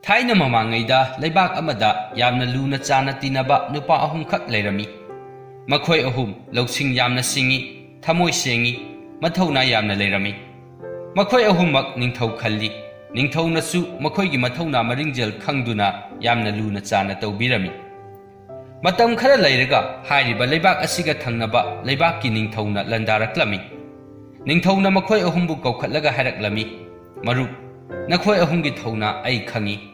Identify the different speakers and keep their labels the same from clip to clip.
Speaker 1: ꯊꯥꯏꯅ ꯃꯃꯥꯡꯉꯩꯗ ꯂꯩꯕꯥꯛ ꯑꯃꯗ ꯌꯥꯝꯅ ꯂꯨꯅ ꯆꯥꯟꯅ ꯇꯤꯟꯅꯕ ꯅꯨꯄꯥ ꯑꯍꯨꯝꯈꯛ ꯂꯩꯔꯝꯃꯤ꯫ ꯃꯈꯣꯏ ꯑꯍꯨꯝ ꯂꯧꯁꯤꯡ ꯌꯥꯝꯅ ꯁꯤꯡꯉꯤ, ꯊꯃꯣꯏ ꯁꯦꯡꯉꯤ, ꯃꯊꯧꯅꯥ ꯌꯥꯝꯅ ꯂꯩꯔꯝꯃꯤ꯫ ꯃꯈꯣꯏ ꯑꯍꯨꯝꯃꯛ ꯅꯤꯡꯊꯧ ꯈꯜꯂꯤ꯫ ꯅꯤꯡꯊꯧꯅꯁꯨ ꯃꯈꯣꯏꯒꯤ ꯃꯊꯧꯅꯥ ꯃꯔꯤꯡꯖꯦꯜ ꯈꯪꯗꯨꯅ ꯌꯥꯝꯅ ꯂꯨꯅ ꯆꯥꯟꯅ ꯇꯧꯕꯤꯔꯝꯃꯤ꯫ ꯃꯇꯝ ꯈꯔ ꯂꯩꯔꯒ ꯍꯥꯏꯔꯤꯕ ꯂꯩꯕꯥꯛ ꯑꯁꯤꯒ ꯊꯪꯅꯕ ꯂꯩꯕꯥꯛꯀꯤ ꯅꯤꯡꯊꯧꯅ ꯂꯟꯗꯥꯔꯛꯂꯝꯃꯤ꯫ ꯅꯤꯡꯊꯧꯅ ꯃꯈꯣꯏ ꯑꯍꯨꯝꯕꯨ ꯀꯧꯈꯠꯂꯒ ꯍꯥꯏꯔꯛꯂꯝꯃꯤ, "ꯃꯔꯨꯞ, ꯅꯈꯣꯏ ꯑꯍꯨꯝꯒꯤ ꯊꯧꯅꯥ ꯑꯩ ꯈꯪꯏ꯫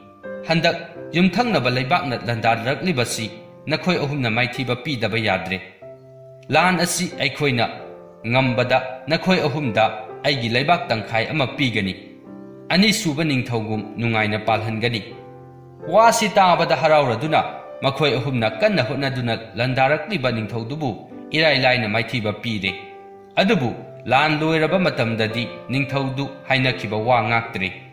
Speaker 1: ꯍꯟꯗꯛ ꯌꯨꯝꯊꯪꯅꯕ ꯂꯩꯕꯥꯛꯅ ꯂꯟꯗꯥꯔꯛꯂꯤꯕꯁꯤ ꯅꯈꯣꯏ ꯑꯍꯨꯝꯅ ꯃꯥꯏꯊꯤꯕ ꯄꯤꯗꯕ ꯌꯥꯗ꯭ꯔꯦ꯫ ꯂꯥꯟ ꯑꯁꯤ ꯑꯩꯈꯣꯏꯅ ꯉꯝꯕꯗ ꯅꯈꯣꯏ ꯑꯍꯨꯝꯗ ꯑꯩꯒꯤ ꯂꯩꯕꯥꯛ ꯇꯪꯈꯥꯏ ꯑꯃ ꯄꯤꯒꯅꯤ꯫ ꯑꯅꯤꯁꯨꯕ ꯅꯤꯡꯊꯧꯒꯨꯝ ꯅꯨꯡꯉꯥꯏꯅ ꯄꯥꯜꯍꯟꯒꯅꯤ"꯫ ꯋꯥꯁꯤ ꯇꯥꯕꯗ ꯍꯔꯥꯎꯔꯗꯨꯅ ꯃꯈꯣꯏ ꯑꯍꯨꯝꯅ ꯀꯟꯅ ꯍꯣꯠꯅꯗꯨꯅ ꯂꯟꯗꯥꯔꯛꯂꯤꯕ ꯅꯤꯡꯊꯧꯗꯨꯕꯨ ꯏꯔꯥꯏ ꯂꯥꯏꯅ ꯃꯥꯏꯊꯤꯕ ꯄꯤꯔꯦ꯫ ꯑꯗꯨꯕꯨ ꯂꯥꯟ ꯂꯣꯏꯔꯕ ꯃꯇꯝꯗꯗꯤ ꯅꯤꯡꯊꯧꯗꯨ ꯍꯥꯏꯅꯈꯤꯕ ꯋꯥ ꯉꯥꯛꯇ꯭ꯔꯦ꯫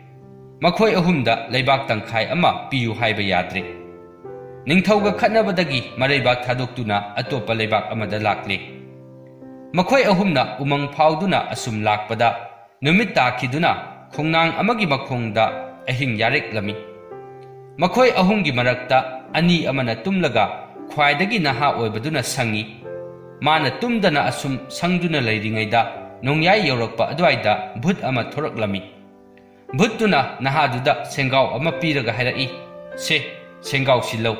Speaker 1: ꯃꯈꯣꯏ ꯑꯍꯨꯝꯗ ꯂꯩꯕꯥꯛ ꯇꯪꯈꯥꯏ ꯑꯃ ꯄꯤꯌꯨ ꯍꯥꯏꯕ ꯌꯥꯗ꯭ꯔꯦ꯫ ꯅꯤꯡꯊꯧꯒ ꯈꯠꯅꯕꯗꯒꯤ ꯃꯔꯩꯕꯥꯛ ꯊꯥꯗꯣꯛꯇꯨꯅ ꯑꯇꯣꯞꯄ ꯂꯩꯕꯥꯛ ꯑꯃꯗ ꯂꯥꯛꯂꯦ꯫ ꯃꯈꯣꯏ ꯑꯍꯨꯝꯅ ꯎꯃꯪ ꯐꯥꯎꯗꯨꯅ ꯑꯁꯨꯝ ꯂꯥꯛꯄꯗ ꯅꯨꯃꯤꯠ ꯇꯥꯈꯤꯗꯨꯅ ꯈꯣꯡꯅꯥꯡ ꯑꯃꯒꯤ ꯃꯈꯣꯡꯗ ꯑꯍꯤꯡ ꯌꯥꯔꯦꯛꯂꯝꯃꯤ꯫ ꯃꯈꯣꯏ ꯑꯍꯨꯝꯒꯤ ꯃꯔꯛꯇ ꯑꯅꯤ ꯑꯃꯅ ꯇꯨꯝꯂꯒ ꯈ꯭ꯋꯥꯏꯗꯒꯤ ꯅꯍꯥ ꯑꯣꯏꯕꯗꯨꯅ ꯁꯪꯉꯤ꯫ ꯃꯥꯅ ꯇꯨꯝꯗꯅ ꯑꯁꯨꯝ ꯁꯪꯗꯨꯅ ꯂꯩꯔꯤꯉꯩꯗ ꯅꯣꯡꯌꯥꯏ ꯌꯧꯔꯛꯄ ꯑꯗꯨꯋꯥꯏꯗ ꯚꯨꯠ ꯑꯃ ꯊꯣꯔꯛꯂꯝꯃꯤ꯫ ꯚꯨꯠꯇꯨꯅ ꯅꯍꯥꯗꯨꯗ ꯁꯦꯡꯒꯥꯎ ꯑꯃ ꯄꯤꯔꯒ ꯍꯥꯏꯔꯛꯏ, "ꯁꯦ, ꯁꯦꯡꯒꯥꯎꯁꯤ ꯂꯧ꯫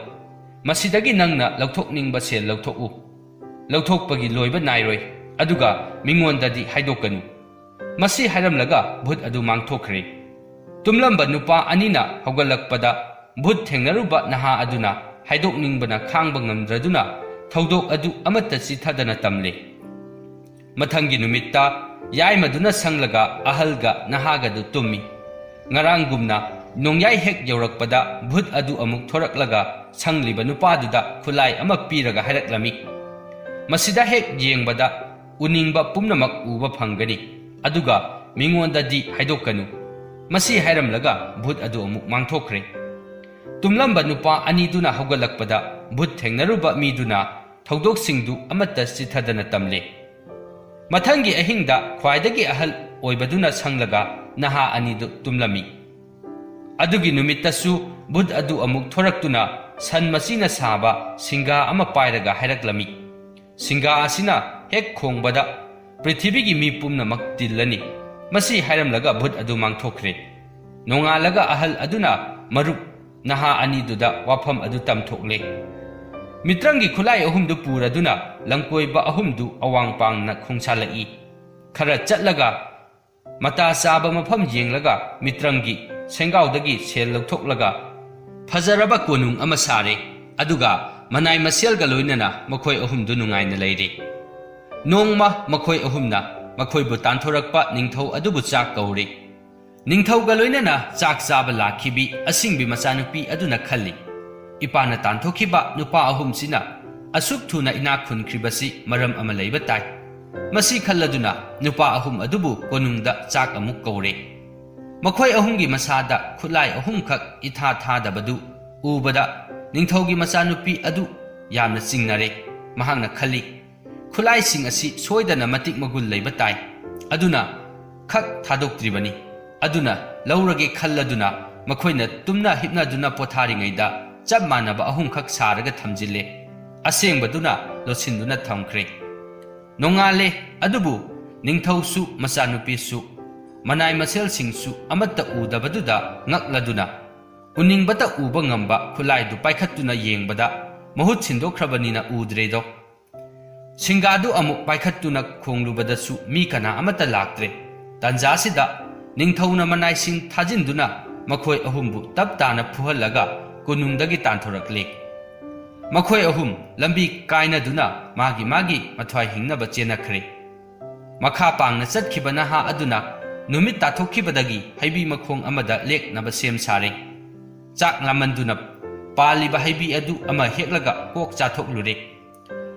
Speaker 1: ꯃꯁꯤꯗꯒꯤ ꯅꯪꯅ ꯂꯧꯊꯣꯛꯅꯤꯡꯕ ꯁꯦꯜ ꯂꯧꯊꯣꯛꯎ꯫ ꯂꯧꯊꯣꯛꯄꯒꯤ ꯂꯣꯏꯕ ꯅꯥꯏꯔꯣꯏ, ꯑꯗꯨꯒ ꯃꯤꯉꯣꯟꯗꯗꯤ ꯍꯥꯏꯗꯣꯛꯀꯅꯨ"꯫ ꯃꯁꯤ ꯍꯥꯏꯔꯝꯂꯒ ꯚꯨꯠ ꯑꯗꯨ ꯃꯥꯡꯊꯣꯛꯈ꯭ꯔꯦ꯫ ꯇꯨꯝꯂꯝꯕ ꯅꯨꯄꯥ ꯑꯅꯤꯅ ꯍꯧꯒꯠꯂꯛꯄꯗ ꯚꯨꯠ ꯊꯦꯡꯅꯔꯨꯕ ꯅꯍꯥ ꯑꯗꯨꯅ ꯍꯥꯏꯗꯣꯛꯅꯤꯡꯕꯅ ꯈꯥꯡꯕ ꯉꯝꯗ꯭ꯔꯗꯨꯅ ꯊꯧꯗꯣꯛ ꯑꯗꯨ ꯑꯃꯠꯇ ꯆꯤꯊꯗꯅ ꯇꯝꯂꯦ꯫ ꯃꯊꯪꯒꯤ ꯅꯨꯃꯤꯠꯇ ꯌꯥꯏꯃꯗꯨꯅ ꯁꯪꯂꯒ ꯑꯍꯜꯒ ꯅꯍꯥꯒꯗꯨ ꯇꯨꯝꯃꯤ꯫ ꯉꯔꯥꯡꯒꯨꯝꯅ ꯅꯣꯡꯌꯥꯏ ꯍꯦꯛ ꯌꯧꯔꯛꯄꯗ ꯚꯨꯠ ꯑꯗꯨ ꯑꯃꯨꯛ ꯊꯣꯔꯛꯂꯒ ꯁꯪꯂꯤꯕ ꯅꯨꯄꯥꯗꯨꯗ ꯈꯨꯠꯂꯥꯏ ꯑꯃ ꯄꯤꯔꯒ ꯍꯥꯏꯔꯛꯂꯝꯃꯤ, "ꯃꯁꯤꯗ ꯍꯦꯛ ꯌꯦꯡꯕꯗ ꯎꯅꯤꯡꯕ ꯄꯨꯝꯅꯃꯛ ꯎꯕ ꯐꯪꯒꯅꯤ, ꯑꯗꯨꯒ ꯃꯤꯉꯣꯟꯗꯗꯤ ꯍꯥꯏꯗꯣꯛꯀꯅꯨ"꯫ ꯃꯁꯤ ꯍꯥꯏꯔꯝꯂꯒ ꯚꯨꯠ ꯑꯗꯨ ꯑꯃꯨꯛ ꯃꯥꯡꯊꯣꯛꯈ꯭ꯔꯦ꯫ ꯇꯨꯝꯂꯝꯕ ꯅꯨꯄꯥ ꯑꯅꯤꯗꯨꯅ ꯍꯧꯒꯠꯂꯛꯄꯗ ꯚꯨꯠ ꯊꯦꯡꯅꯔꯨꯕ ꯃꯤꯗꯨꯅ ꯊꯧꯗꯣꯛꯁꯤꯡꯗꯨ ꯑꯃꯠꯇ ꯆꯤꯊꯗꯅ ꯇꯝꯂꯦ꯫ ꯃꯊꯪꯒꯤ ꯑꯍꯤꯡꯗ ꯈ꯭ꯋꯥꯏꯗꯒꯤ ꯑꯍꯜ ꯑꯣꯏꯕꯗꯨꯅ ꯁꯪꯂꯒ ꯅꯍꯥ ꯑꯅꯤꯗꯨ ꯇꯨꯝꯂꯝꯃꯤ꯫ ꯑꯗꯨꯒꯤ ꯅꯨꯃꯤꯠꯇꯁꯨ ꯚꯨꯠ ꯑꯗꯨ ꯑꯃꯨꯛ ꯊꯣꯔꯛꯇꯨꯅ ꯁꯟ ꯃꯆꯤꯅ ꯁꯥꯕ ꯁꯤꯡꯒꯥ ꯑꯃ ꯄꯥꯏꯔꯒ ꯍꯥꯏꯔꯛꯂꯝꯃꯤ, "ꯁꯤꯡꯒꯥ ꯑꯁꯤꯅ ꯍꯦꯛ ꯈꯣꯡꯕꯗ ꯄ꯭ꯔꯤꯊꯤꯕꯤꯒꯤ ꯃꯤ ꯄꯨꯝꯅꯃꯛ ꯇꯤꯜꯂꯅꯤ"꯫ ꯃꯁꯤ ꯍꯥꯏꯔꯝꯂꯒ ꯚꯨꯠ ꯑꯗꯨ ꯃꯥꯡꯊꯣꯛꯈ꯭ꯔꯦ꯫ ꯅꯣꯡꯉꯥꯜꯂꯒ ꯑꯍꯜ ꯑꯗꯨꯅ ꯃꯔꯨꯞ ꯅꯍꯥ ꯑꯅꯤꯗꯨꯗ ꯋꯥꯐꯝ ꯑꯗꯨ ꯇꯝꯊꯣꯛꯂꯦ꯫ ꯃꯤꯇ꯭ꯔꯪꯒꯤ ꯈꯨꯠꯂꯥꯏ ꯑꯍꯨꯝꯗꯨ ꯄꯨꯔꯗꯨꯅ ꯂꯝꯀꯣꯏꯕ ꯑꯍꯨꯝꯗꯨ ꯑꯋꯥꯡ ꯄꯥꯡꯅ ꯈꯣꯡꯁꯥꯜꯂꯛꯏ꯫ ꯈꯔ ꯆꯠꯂꯒ ꯃꯇꯥ ꯆꯥꯕ ꯃꯐꯝ ꯌꯦꯡꯂꯒ ꯃꯤꯇ꯭ꯔꯪꯒꯤ ꯁꯦꯡꯒꯥꯎꯗꯒꯤ ꯁꯦꯜ ꯂꯧꯊꯣꯛꯂꯒ ꯐꯖꯔꯕ ꯀꯣꯅꯨꯡ ꯑꯃ ꯁꯥꯔꯦ꯫ ꯑꯗꯨꯒ ꯃꯅꯥꯏ ꯃꯁꯦꯜꯒ ꯂꯣꯏꯅꯅ ꯃꯈꯣꯏ ꯑꯍꯨꯝꯗꯨ ꯅꯨꯡꯉꯥꯏꯅ ꯂꯩꯔꯦ꯫ ꯅꯣꯡꯃ ꯃꯈꯣꯏ ꯑꯍꯨꯝꯅ ꯃꯈꯣꯏꯕꯨ ꯇꯥꯟꯊꯣꯔꯛꯄ ꯅꯤꯡꯊꯧ ꯑꯗꯨꯕꯨ ꯆꯥꯛ ꯀꯧꯔꯦ꯫ ꯅꯤꯡꯊꯧꯒ ꯂꯣꯏꯅꯅ ꯆꯥꯛ ꯆꯥꯕ ꯂꯥꯛꯈꯤꯕꯤ ꯑꯁꯤꯡꯕꯤ ꯃꯆꯥꯅꯨꯄꯤ ꯑꯗꯨꯅ ꯈꯜꯂꯤ, "ꯏꯄꯥꯅ ꯇꯥꯟꯊꯣꯛꯈꯤꯕ ꯅꯨꯄꯥ ꯑꯍꯨꯝꯁꯤꯅ ꯑꯁꯨꯛ ꯊꯨꯅ ꯏꯅꯥꯛ ꯈꯨꯟꯈ꯭ꯔꯤꯕꯁꯤ ꯃꯔꯝ ꯑꯃ ꯂꯩꯕ ꯇꯥꯏ"꯫ ꯃꯁꯤ ꯈꯜꯂꯗꯨꯅ ꯅꯨꯄꯥ ꯑꯍꯨꯝ ꯑꯗꯨꯕꯨ ꯀꯣꯅꯨꯡꯗ ꯆꯥꯛ ꯑꯃꯨꯛ ꯀꯧꯔꯦ꯫ ꯃꯈꯣꯏ ꯑꯍꯨꯝꯒꯤ ꯃꯁꯥꯗ ꯈꯨꯠꯂꯥꯏ ꯑꯍꯨꯝꯈꯛ ꯏꯊꯥ ꯊꯥꯗꯕꯗꯨ ꯎꯕꯗ ꯅꯤꯡꯊꯧꯒꯤ ꯃꯆꯥꯅꯨꯄꯤ ꯑꯗꯨ ꯌꯥꯝꯅ ꯆꯤꯡꯅꯔꯦ꯫ ꯃꯍꯥꯛꯅ ꯈꯜꯂꯤ, "ꯈꯨꯠꯂꯥꯏꯁꯤꯡ ꯑꯁꯤ ꯁꯣꯏꯗꯅ ꯃꯇꯤꯛ ꯃꯒꯨꯟ ꯂꯩꯕ ꯇꯥꯏ, ꯑꯗꯨꯅ ꯈꯛ ꯊꯥꯗꯣꯛꯇ꯭ꯔꯤꯕꯅꯤ"꯫ ꯑꯗꯨꯅ ꯂꯧꯔꯒꯦ ꯈꯜꯂꯗꯨꯅ ꯃꯈꯣꯏꯅ ꯇꯨꯝꯅ ꯍꯤꯞꯅꯗꯨꯅ ꯄꯣꯊꯥꯔꯤꯉꯩꯗ ꯆꯞ ꯃꯥꯟꯅꯕ ꯑꯍꯨꯝꯈꯛ ꯁꯥꯔꯒ ꯊꯝꯖꯤꯜꯂꯦ꯫ ꯑꯁꯦꯡꯕꯗꯨꯅ ꯂꯣꯠꯁꯤꯟꯗꯨꯅ ꯊꯝꯈ꯭ꯔꯦ꯫ ꯅꯣꯡꯉꯥꯜꯂꯦ, ꯑꯗꯨꯕꯨ ꯅꯤꯡꯊꯧꯁꯨ ꯃꯆꯥꯅꯨꯄꯤꯁꯨ ꯃꯅꯥꯏ ꯃꯁꯦꯜꯁꯤꯡꯁꯨ ꯑꯃꯠꯇ ꯎꯗꯕꯗꯨꯗ ꯉꯛꯂꯗꯨꯅ ꯎꯅꯤꯡꯕꯇ ꯎꯕ ꯉꯝꯕ ꯈꯨꯠꯂꯥꯏꯗꯨ ꯄꯥꯏꯈꯠꯇꯨꯅ ꯌꯦꯡꯕꯗ ꯃꯍꯨꯠ ꯁꯤꯟꯗꯣꯛꯈ꯭ꯔꯕꯅꯤꯅ ꯎꯗ꯭ꯔꯦꯗꯣ꯫ ꯁꯤꯡꯒꯥꯗꯨ ꯑꯃꯨꯛ ꯄꯥꯏꯈꯠꯇꯨꯅ ꯈꯣꯡꯂꯨꯕꯗꯁꯨ ꯃꯤ ꯀꯅꯥ ꯑꯃꯠꯇ ꯂꯥꯛꯇ꯭ꯔꯦ꯫ ꯇꯥꯟꯖꯥꯁꯤꯗ ꯅꯤꯡꯊꯧꯅ ꯃꯅꯥꯏꯁꯤꯡ ꯊꯥꯖꯤꯟꯗꯨꯅ ꯃꯈꯣꯏ ꯑꯍꯨꯝꯕꯨ ꯇꯞ ꯇꯥꯅ ꯐꯨꯍꯜꯂꯒ ꯀꯣꯅꯨꯡꯗꯒꯤ ꯇꯥꯟꯊꯣꯔꯛꯂꯦ꯫ ꯃꯈꯣꯏ ꯑꯍꯨꯝ ꯂꯝꯕꯤ ꯀꯥꯏꯅꯗꯨꯅ ꯃꯥꯒꯤ ꯃꯊ꯭ꯋꯥꯏ ꯍꯤꯡꯅꯕ ꯆꯦꯟꯅꯈ꯭ꯔꯦ꯫ ꯃꯈꯥ ꯄꯥꯡꯅ ꯆꯠꯈꯤꯕ ꯅꯍꯥ ꯑꯗꯨꯅ ꯅꯨꯃꯤꯠ ꯇꯥꯊꯣꯛꯈꯤꯕꯗꯒꯤ ꯍꯩꯕꯤ ꯃꯈꯣꯡ ꯑꯃꯗ ꯂꯦꯛꯅꯕ ꯁꯦꯝ ꯁꯥꯔꯦ꯫ ꯆꯥꯛ ꯂꯥꯝꯃꯟꯗꯨꯅ ꯄꯥꯜꯂꯤꯕ ꯍꯩꯕꯤ ꯑꯗꯨ ꯑꯃ ꯍꯦꯛꯂꯒ ꯀꯣꯛ ꯆꯥꯊꯣꯛꯂꯨꯔꯦ꯫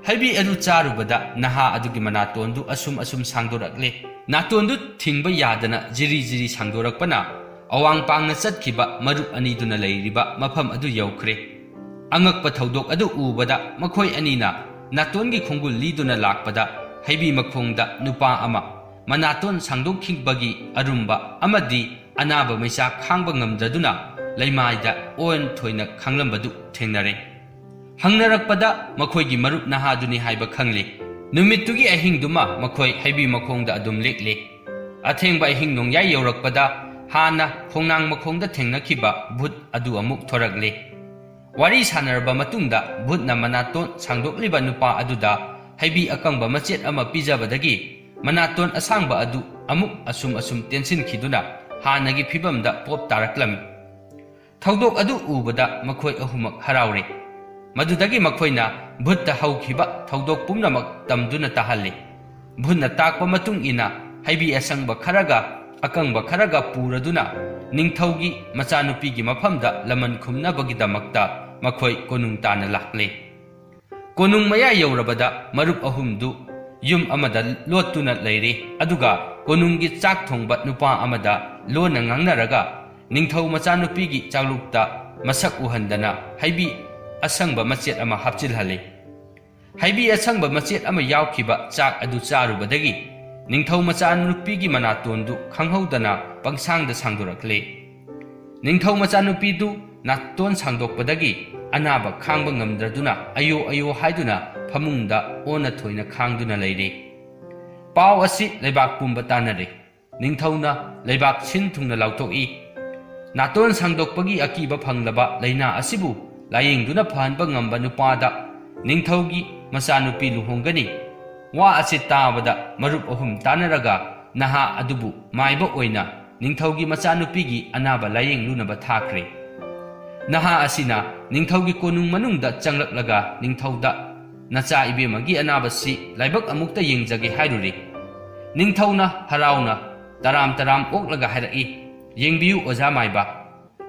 Speaker 1: ꯍꯩꯕꯤ ꯑꯗꯨ ꯆꯥꯔꯨꯕꯗ ꯅꯍꯥ ꯑꯗꯨꯒꯤ ꯃꯅꯥꯇꯣꯟꯗꯨ ꯑꯁꯨꯝ ꯁꯥꯡꯗꯣꯔꯛꯂꯦ꯫ ꯅꯥꯇꯣꯟꯗꯨ ꯊꯤꯡꯕ ꯌꯥꯗꯅ ꯖꯤꯔꯤ ꯖꯤꯔꯤ ꯁꯥꯡꯗꯣꯔꯛꯄꯅ ꯑꯋꯥꯡ ꯄꯥꯡꯅ ꯆꯠꯈꯤꯕ ꯃꯔꯨꯞ ꯑꯅꯤꯗꯨꯅ ꯂꯩꯔꯤꯕ ꯃꯐꯝ ꯑꯗꯨ ꯌꯧꯈ꯭ꯔꯦ꯫ ꯑꯉꯛꯄ ꯊꯧꯗꯣꯛ ꯑꯗꯨ ꯎꯕꯗ ꯃꯈꯣꯏ ꯑꯅꯤꯅ ꯅꯥꯇꯣꯟꯒꯤ ꯈꯣꯡꯒꯨꯜ ꯂꯤꯗꯨꯅ ꯂꯥꯛꯄꯗ ꯍꯩꯕꯤ ꯃꯈꯣꯡꯗ ꯅꯨꯄꯥ ꯑꯃ ꯃꯅꯥꯇꯣꯟ ꯁꯥꯡꯗꯣꯛꯈꯤꯕꯒꯤ ꯑꯔꯨꯝꯕ ꯑꯃꯗꯤ ꯑꯅꯥꯕ ꯃꯩꯆꯥꯛ ꯈꯥꯡꯕ ꯉꯝꯗ꯭ꯔꯗꯨꯅ ꯂꯩꯃꯥꯏꯗ ꯑꯣꯟ ꯊꯣꯏꯅ ꯈꯪꯂꯝꯕꯗꯨ ꯊꯦꯡꯅꯔꯦ꯫ ꯍꯪꯅꯔꯛꯄꯗ ꯃꯈꯣꯏꯒꯤ ꯃꯔꯨꯞ ꯅꯍꯥꯗꯨꯅꯤ ꯍꯥꯏꯕ ꯈꯪꯂꯦ꯫ ꯅꯨꯃꯤꯠꯇꯨꯒꯤ ꯑꯍꯤꯡꯗꯨꯃ ꯃꯈꯣꯏ ꯍꯩꯕꯤ ꯃꯈꯣꯡꯗ ꯑꯗꯨꯝ ꯂꯦꯛꯂꯦ꯫ ꯑꯊꯦꯡꯕ ꯑꯍꯤꯡ ꯅꯣꯡꯌꯥꯏ ꯌꯧꯔꯛꯄꯗ ꯍꯥꯟꯅ ꯈꯣꯡꯅꯥꯡ ꯃꯈꯣꯡꯗ ꯊꯦꯡꯅꯈꯤꯕ ꯚꯨꯠ ꯑꯗꯨ ꯑꯃꯨꯛ ꯊꯣꯔꯛꯂꯦ꯫ ꯋꯥꯔꯤ ꯁꯥꯟꯅꯔꯕ ꯃꯇꯨꯡꯗ ꯚꯨꯠꯅ ꯃꯅꯥꯇꯣꯟ ꯁꯥꯡꯗꯣꯛꯂꯤꯕ ꯅꯨꯄꯥ ꯑꯗꯨꯗ ꯍꯩꯕꯤ ꯑꯀꯪꯕ ꯃꯆꯦꯠ ꯑꯃ ꯄꯤꯖꯕꯗꯒꯤ ꯃꯅꯥꯇꯣꯟ ꯑꯁꯥꯡꯕ ꯑꯗꯨ ꯑꯃꯨꯛ ꯑꯁꯨꯝ ꯇꯦꯟꯁꯤꯟꯈꯤꯗꯨꯅ ꯍꯥꯟꯅꯒꯤ ꯐꯤꯕꯝꯗ ꯄꯣꯞ ꯇꯥꯔꯛꯂꯝꯃꯤ꯫ ꯊꯧꯗꯣꯛ ꯑꯗꯨ ꯎꯕꯗ ꯃꯈꯣꯏ ꯑꯍꯨꯝꯃꯛ ꯍꯔꯥꯎꯔꯦ꯫ ꯃꯗꯨꯗꯒꯤ ꯃꯈꯣꯏꯅ ꯚꯨꯠꯇ ꯍꯧꯈꯤꯕ ꯊꯧꯗꯣꯛ ꯄꯨꯝꯅꯃꯛ ꯇꯝꯗꯨꯅ ꯇꯥꯍꯜꯂꯤ꯫ ꯚꯨꯠꯅ ꯇꯥꯛꯄ ꯃꯇꯨꯡ ꯏꯟꯅ ꯍꯩꯕꯤ ꯑꯁꯪꯕ ꯈꯔꯒ ꯑꯀꯪꯕ ꯈꯔꯒ ꯄꯨꯔꯗꯨꯅ ꯅꯤꯡꯊꯧꯒꯤ ꯃꯆꯥꯅꯨꯄꯤꯒꯤ ꯃꯐꯝꯗ ꯂꯃꯟ ꯈꯨꯝꯅꯕꯒꯤꯗꯃꯛꯇ ꯃꯈꯣꯏ ꯀꯣꯅꯨꯡ ꯇꯥꯟꯅ ꯂꯥꯛꯂꯦ꯫ ꯀꯣꯅꯨꯡ ꯃꯌꯥ ꯌꯧꯔꯕꯗ ꯃꯔꯨꯞ ꯑꯍꯨꯝꯗꯨ ꯌꯨꯝ ꯑꯃꯗ ꯂꯣꯠꯇꯨꯅ ꯂꯩꯔꯦ꯫ ꯑꯗꯨꯒ ꯀꯣꯅꯨꯡꯒꯤ ꯆꯥꯛ ꯊꯣꯡꯕ ꯅꯨꯄꯥ ꯑꯃꯗ ꯂꯣꯟꯅ ꯉꯥꯡꯅꯔꯒ ꯅꯤꯡꯊꯧ ꯃꯆꯥꯅꯨꯄꯤꯒꯤ ꯆꯥꯛꯂꯨꯛꯇ ꯃꯁꯛ ꯎꯍꯟꯗꯅ ꯍꯩꯕꯤ ꯑꯁꯪꯕ ꯃꯆꯦꯠ ꯑꯃ ꯍꯥꯞꯆꯤꯜꯍꯜꯂꯤ꯫ ꯍꯩꯕꯤ ꯑꯁꯪꯕ ꯃꯆꯦꯠ ꯑꯃ ꯌꯥꯎꯈꯤꯕ ꯆꯥꯛ ꯑꯗꯨ ꯆꯥꯔꯨꯕꯗꯒꯤ ꯅꯤꯡꯊꯧ ꯃꯆꯥꯅꯨꯄꯤꯒꯤ ꯃꯅꯥꯇꯣꯟꯗꯨ ꯈꯪꯍꯧꯗꯅ ꯄꯪꯁꯥꯡꯗ ꯁꯥꯡꯗꯣꯔꯛꯂꯦ꯫ ꯅꯤꯡꯊꯧ ꯃꯆꯥꯅꯨꯄꯤꯗꯨ ꯅꯥꯇꯣꯟ ꯁꯥꯡꯗꯣꯛꯄꯗꯒꯤ ꯑꯅꯥꯕ ꯈꯥꯡꯕ ꯉꯝꯗ꯭ꯔꯗꯨꯅ ꯑꯌꯣ ꯑꯌꯣ ꯍꯥꯏꯗꯨꯅ ꯐꯃꯨꯡꯗ ꯑꯣꯟꯅ ꯊꯣꯏꯅ ꯈꯥꯡꯗꯨꯅ ꯂꯩꯔꯦ꯫ ꯄꯥꯎ ꯑꯁꯤ ꯂꯩꯕꯥꯛ ꯄꯨꯝꯕ ꯇꯥꯟꯅꯔꯦ꯫ ꯅꯤꯡꯊꯧꯅ ꯂꯩꯕꯥꯛ ꯁꯤꯟ ꯊꯨꯡꯅ ꯂꯥꯎꯊꯣꯛꯏ꯫ ꯅꯥꯇꯣꯟ ꯁꯥꯡꯗꯣꯛꯄꯒꯤ ꯑꯀꯤꯕ ꯐꯪꯂꯕ ꯂꯩꯅꯥ ꯑꯁꯤꯕꯨ ꯂꯥꯌꯦꯡꯗꯨꯅ ꯐꯍꯟꯕ ꯉꯝꯕ ꯅꯨꯄꯥꯗ ꯅꯤꯡꯊꯧꯒꯤ ꯃꯆꯥꯅꯨꯄꯤ ꯂꯨꯍꯣꯡꯒꯅꯤ꯫ ꯋꯥ ꯑꯁꯤ ꯇꯥꯕꯗ ꯃꯔꯨꯞ ꯑꯍꯨꯝ ꯇꯥꯟꯅꯔꯒ ꯅꯍꯥ ꯑꯗꯨꯕు ꯃꯥꯏꯕ ꯑꯣꯏꯅ ꯅꯤꯡꯊꯧꯒꯤ ꯃꯆꯥꯅꯨꯄꯤꯒꯤ ꯑꯅꯥꯕ ꯂꯥꯌꯦꯡꯂꯨꯅꯕ ꯊꯥꯈ꯭ꯔꯦ꯫ ꯅꯍꯥ ꯑꯁꯤꯅ ꯅꯤꯡꯊꯧꯒꯤ ꯀꯣꯅꯨꯡ ꯃꯅꯨꯡꯗ ꯆꯪꯂꯛꯂꯒ ꯅꯤꯡꯊꯧꯗ ꯅꯆꯥ ꯏꯕꯦꯝꯃꯒꯤ ꯑꯅꯥꯕꯁꯤ ꯂꯥꯏꯕꯛ ꯑꯃꯨꯛꯇ ꯌꯦꯡꯖꯒꯦ ꯍꯥꯏꯔꯨꯔꯦ꯫ ꯅꯤꯡꯊꯧꯅ ꯍꯔꯥꯎꯅ ꯇꯔꯥꯝ ꯇꯔꯥꯝ ꯑꯣꯛꯂꯒ ꯍꯥꯏꯔꯛꯏ, ꯌꯦꯡꯕꯤꯌꯨ ꯑꯣꯖꯥ ꯃꯥꯏꯕ,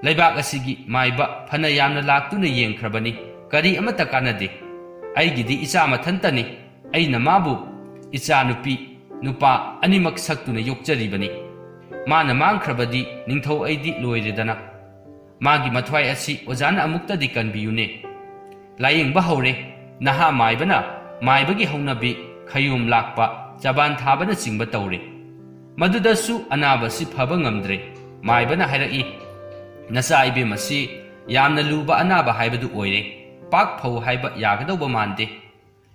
Speaker 1: ꯂꯩꯕꯥꯛ ꯑꯁꯤꯒꯤ ꯃꯥꯏꯕ ꯐꯅ ꯌꯥꯝꯅ ꯂꯥꯛꯇꯨꯅ ꯌꯦꯡꯈ꯭ꯔꯕꯅꯤ, ꯀꯔꯤ ꯑꯃꯠꯇ ꯀꯥꯟꯅꯗꯦ꯫ ꯑꯩꯒꯤꯗꯤ ꯏꯆꯥ ꯃꯊꯟꯇꯅꯤ, ꯑꯩꯅ ꯃꯥꯕꯨ ꯏꯆꯥ ꯅꯨꯄꯤ ꯅꯨꯄꯥ ꯑꯅꯤꯃꯛ ꯁꯛꯇꯨꯅ ꯌꯣꯛꯆꯔꯤꯕꯅꯤ꯫ ꯃꯥꯅ ꯃꯥꯡꯈ꯭ꯔꯕꯗꯤ ꯅꯤꯡꯊꯧ ꯑꯩꯗꯤ ꯂꯣꯏꯔꯦꯗꯅ꯫ ꯃꯥꯒꯤ ꯃꯊ꯭ꯋꯥꯏ ꯑꯁꯤ ꯑꯣꯖꯥꯅ ꯑꯃꯨꯛꯇꯗꯤ ꯀꯟꯕꯤꯌꯨꯅꯦ꯫ ꯂꯥꯌꯦꯡꯕ ꯍꯧꯔꯦ꯫ ꯅꯍꯥ ꯃꯥꯏꯕꯅ ꯃꯥꯏꯕꯒꯤ ꯍꯧꯅꯕꯤ ꯈꯌꯣꯝ ꯂꯥꯛꯄ, ꯆꯕꯥꯟ ꯊꯥꯕꯅꯆꯤꯡꯕ ꯇꯧꯔꯦ꯫ ꯃꯗꯨꯗꯁꯨ ꯑꯅꯥꯕꯁꯤ ꯐꯕ ꯉꯝꯗ꯭ꯔꯦ꯫ ꯃꯥꯏꯕꯅ ꯍꯥꯏꯔꯛꯏ, ꯅꯆꯥ ꯏꯕꯦꯝ ꯑꯁꯤ ꯌꯥꯝꯅ ꯂꯨꯕ ꯑꯅꯥꯕ ꯍꯥꯏꯕꯗꯨ ꯑꯣꯏꯔꯦ, ꯄꯥꯛ ꯐꯧ ꯍꯥꯏꯕ ꯌꯥꯒꯗꯧꯕ ꯃꯥꯟꯗꯦ꯫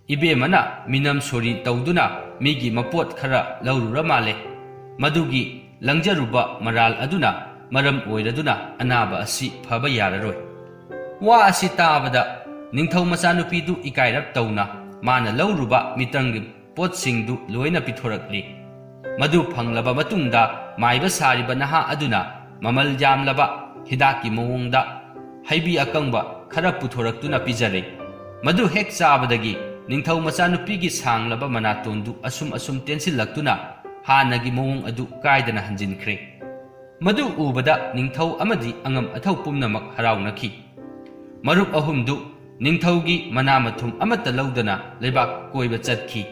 Speaker 1: ꯏꯕꯦꯝꯃꯅ ꯃꯤꯅꯝ ꯁꯣꯔꯤ ꯇꯧꯗꯨꯅ ꯃꯤꯒꯤ ꯃꯄꯣꯠ ꯈꯔ ꯂꯧꯔꯨꯔ ꯃꯥꯜꯂꯦ꯫ ꯃꯗꯨꯒꯤ ꯂꯪꯖꯔꯨꯕ ꯃꯔꯥꯜ ꯑꯗꯨꯅ ꯃꯔꯝ ꯑꯣꯏꯔꯗꯨꯅ ꯑꯅꯥꯕ ꯑꯁꯤ ꯐꯕ ꯌꯥꯔꯔꯣꯏ꯫ ꯋꯥ ꯑꯁꯤ ꯇꯥꯕꯗ ꯅꯤꯡꯊꯧ ꯃꯆꯥꯅꯨꯄꯤꯗꯨ ꯏꯀꯥꯏꯔꯞ ꯇꯧꯅ ꯃꯥꯅ ꯂꯧꯔꯨꯕ ꯃꯤꯇ꯭ꯔꯪꯒꯤ ꯄꯣꯠꯁꯤꯡꯗꯨ ꯂꯣꯏꯅ ꯄꯤꯊꯣꯔꯛꯂꯤ꯫ ꯃꯗꯨ ꯐꯪꯂꯕ ꯃꯇꯨꯡꯗ ꯃꯥꯏꯕ ꯁꯥꯔꯤꯕ ꯅꯍꯥ ꯑꯗꯨꯅ ꯃꯃꯜ ꯌꯥꯝꯂꯕ ꯍꯤꯗꯥꯛꯀꯤ ꯃꯑꯣꯡꯗ ꯍꯩꯕꯤ ꯑꯀꯪꯕ ꯈꯔ ꯄꯨꯊꯣꯔꯛꯇꯨꯅ ꯄꯤꯖꯔꯦ꯫ ꯃꯗꯨ ꯍꯦꯛ ꯆꯥꯕꯗꯒꯤ ꯅꯤꯡꯊꯧ ꯃꯆꯥꯅꯨꯄꯤꯒꯤ ꯁꯥꯡꯂꯕ ꯃꯅꯥꯇꯣꯟꯗꯨ ꯑꯁꯨꯝ ꯇꯦꯟꯁꯤꯜꯂꯛꯇꯨꯅ ꯍꯥꯟꯅꯒꯤ ꯃꯑꯣꯡ ꯑꯗꯨ ꯀꯥꯏꯗꯅ ꯍꯟꯖꯤꯟꯈ꯭ꯔꯦ꯫ ꯃꯗꯨ ꯎꯕꯗ ꯅꯤꯡꯊꯧ ꯑꯃꯗꯤ ꯑꯉꯝ ꯑꯊꯧ ꯄꯨꯝꯅꯃꯛ ꯍꯔꯥꯎꯅꯈꯤ꯫ ꯃꯔꯨꯞ ꯑꯍꯨꯝꯗꯨ ꯅꯤꯡꯊꯧꯒꯤ ꯃꯅꯥ ꯃꯊꯨꯝ ꯑꯃꯠꯇ ꯂꯧꯗꯅ ꯂꯩꯕꯥꯛ ꯀꯣꯏꯕ ꯆꯠꯈꯤ꯫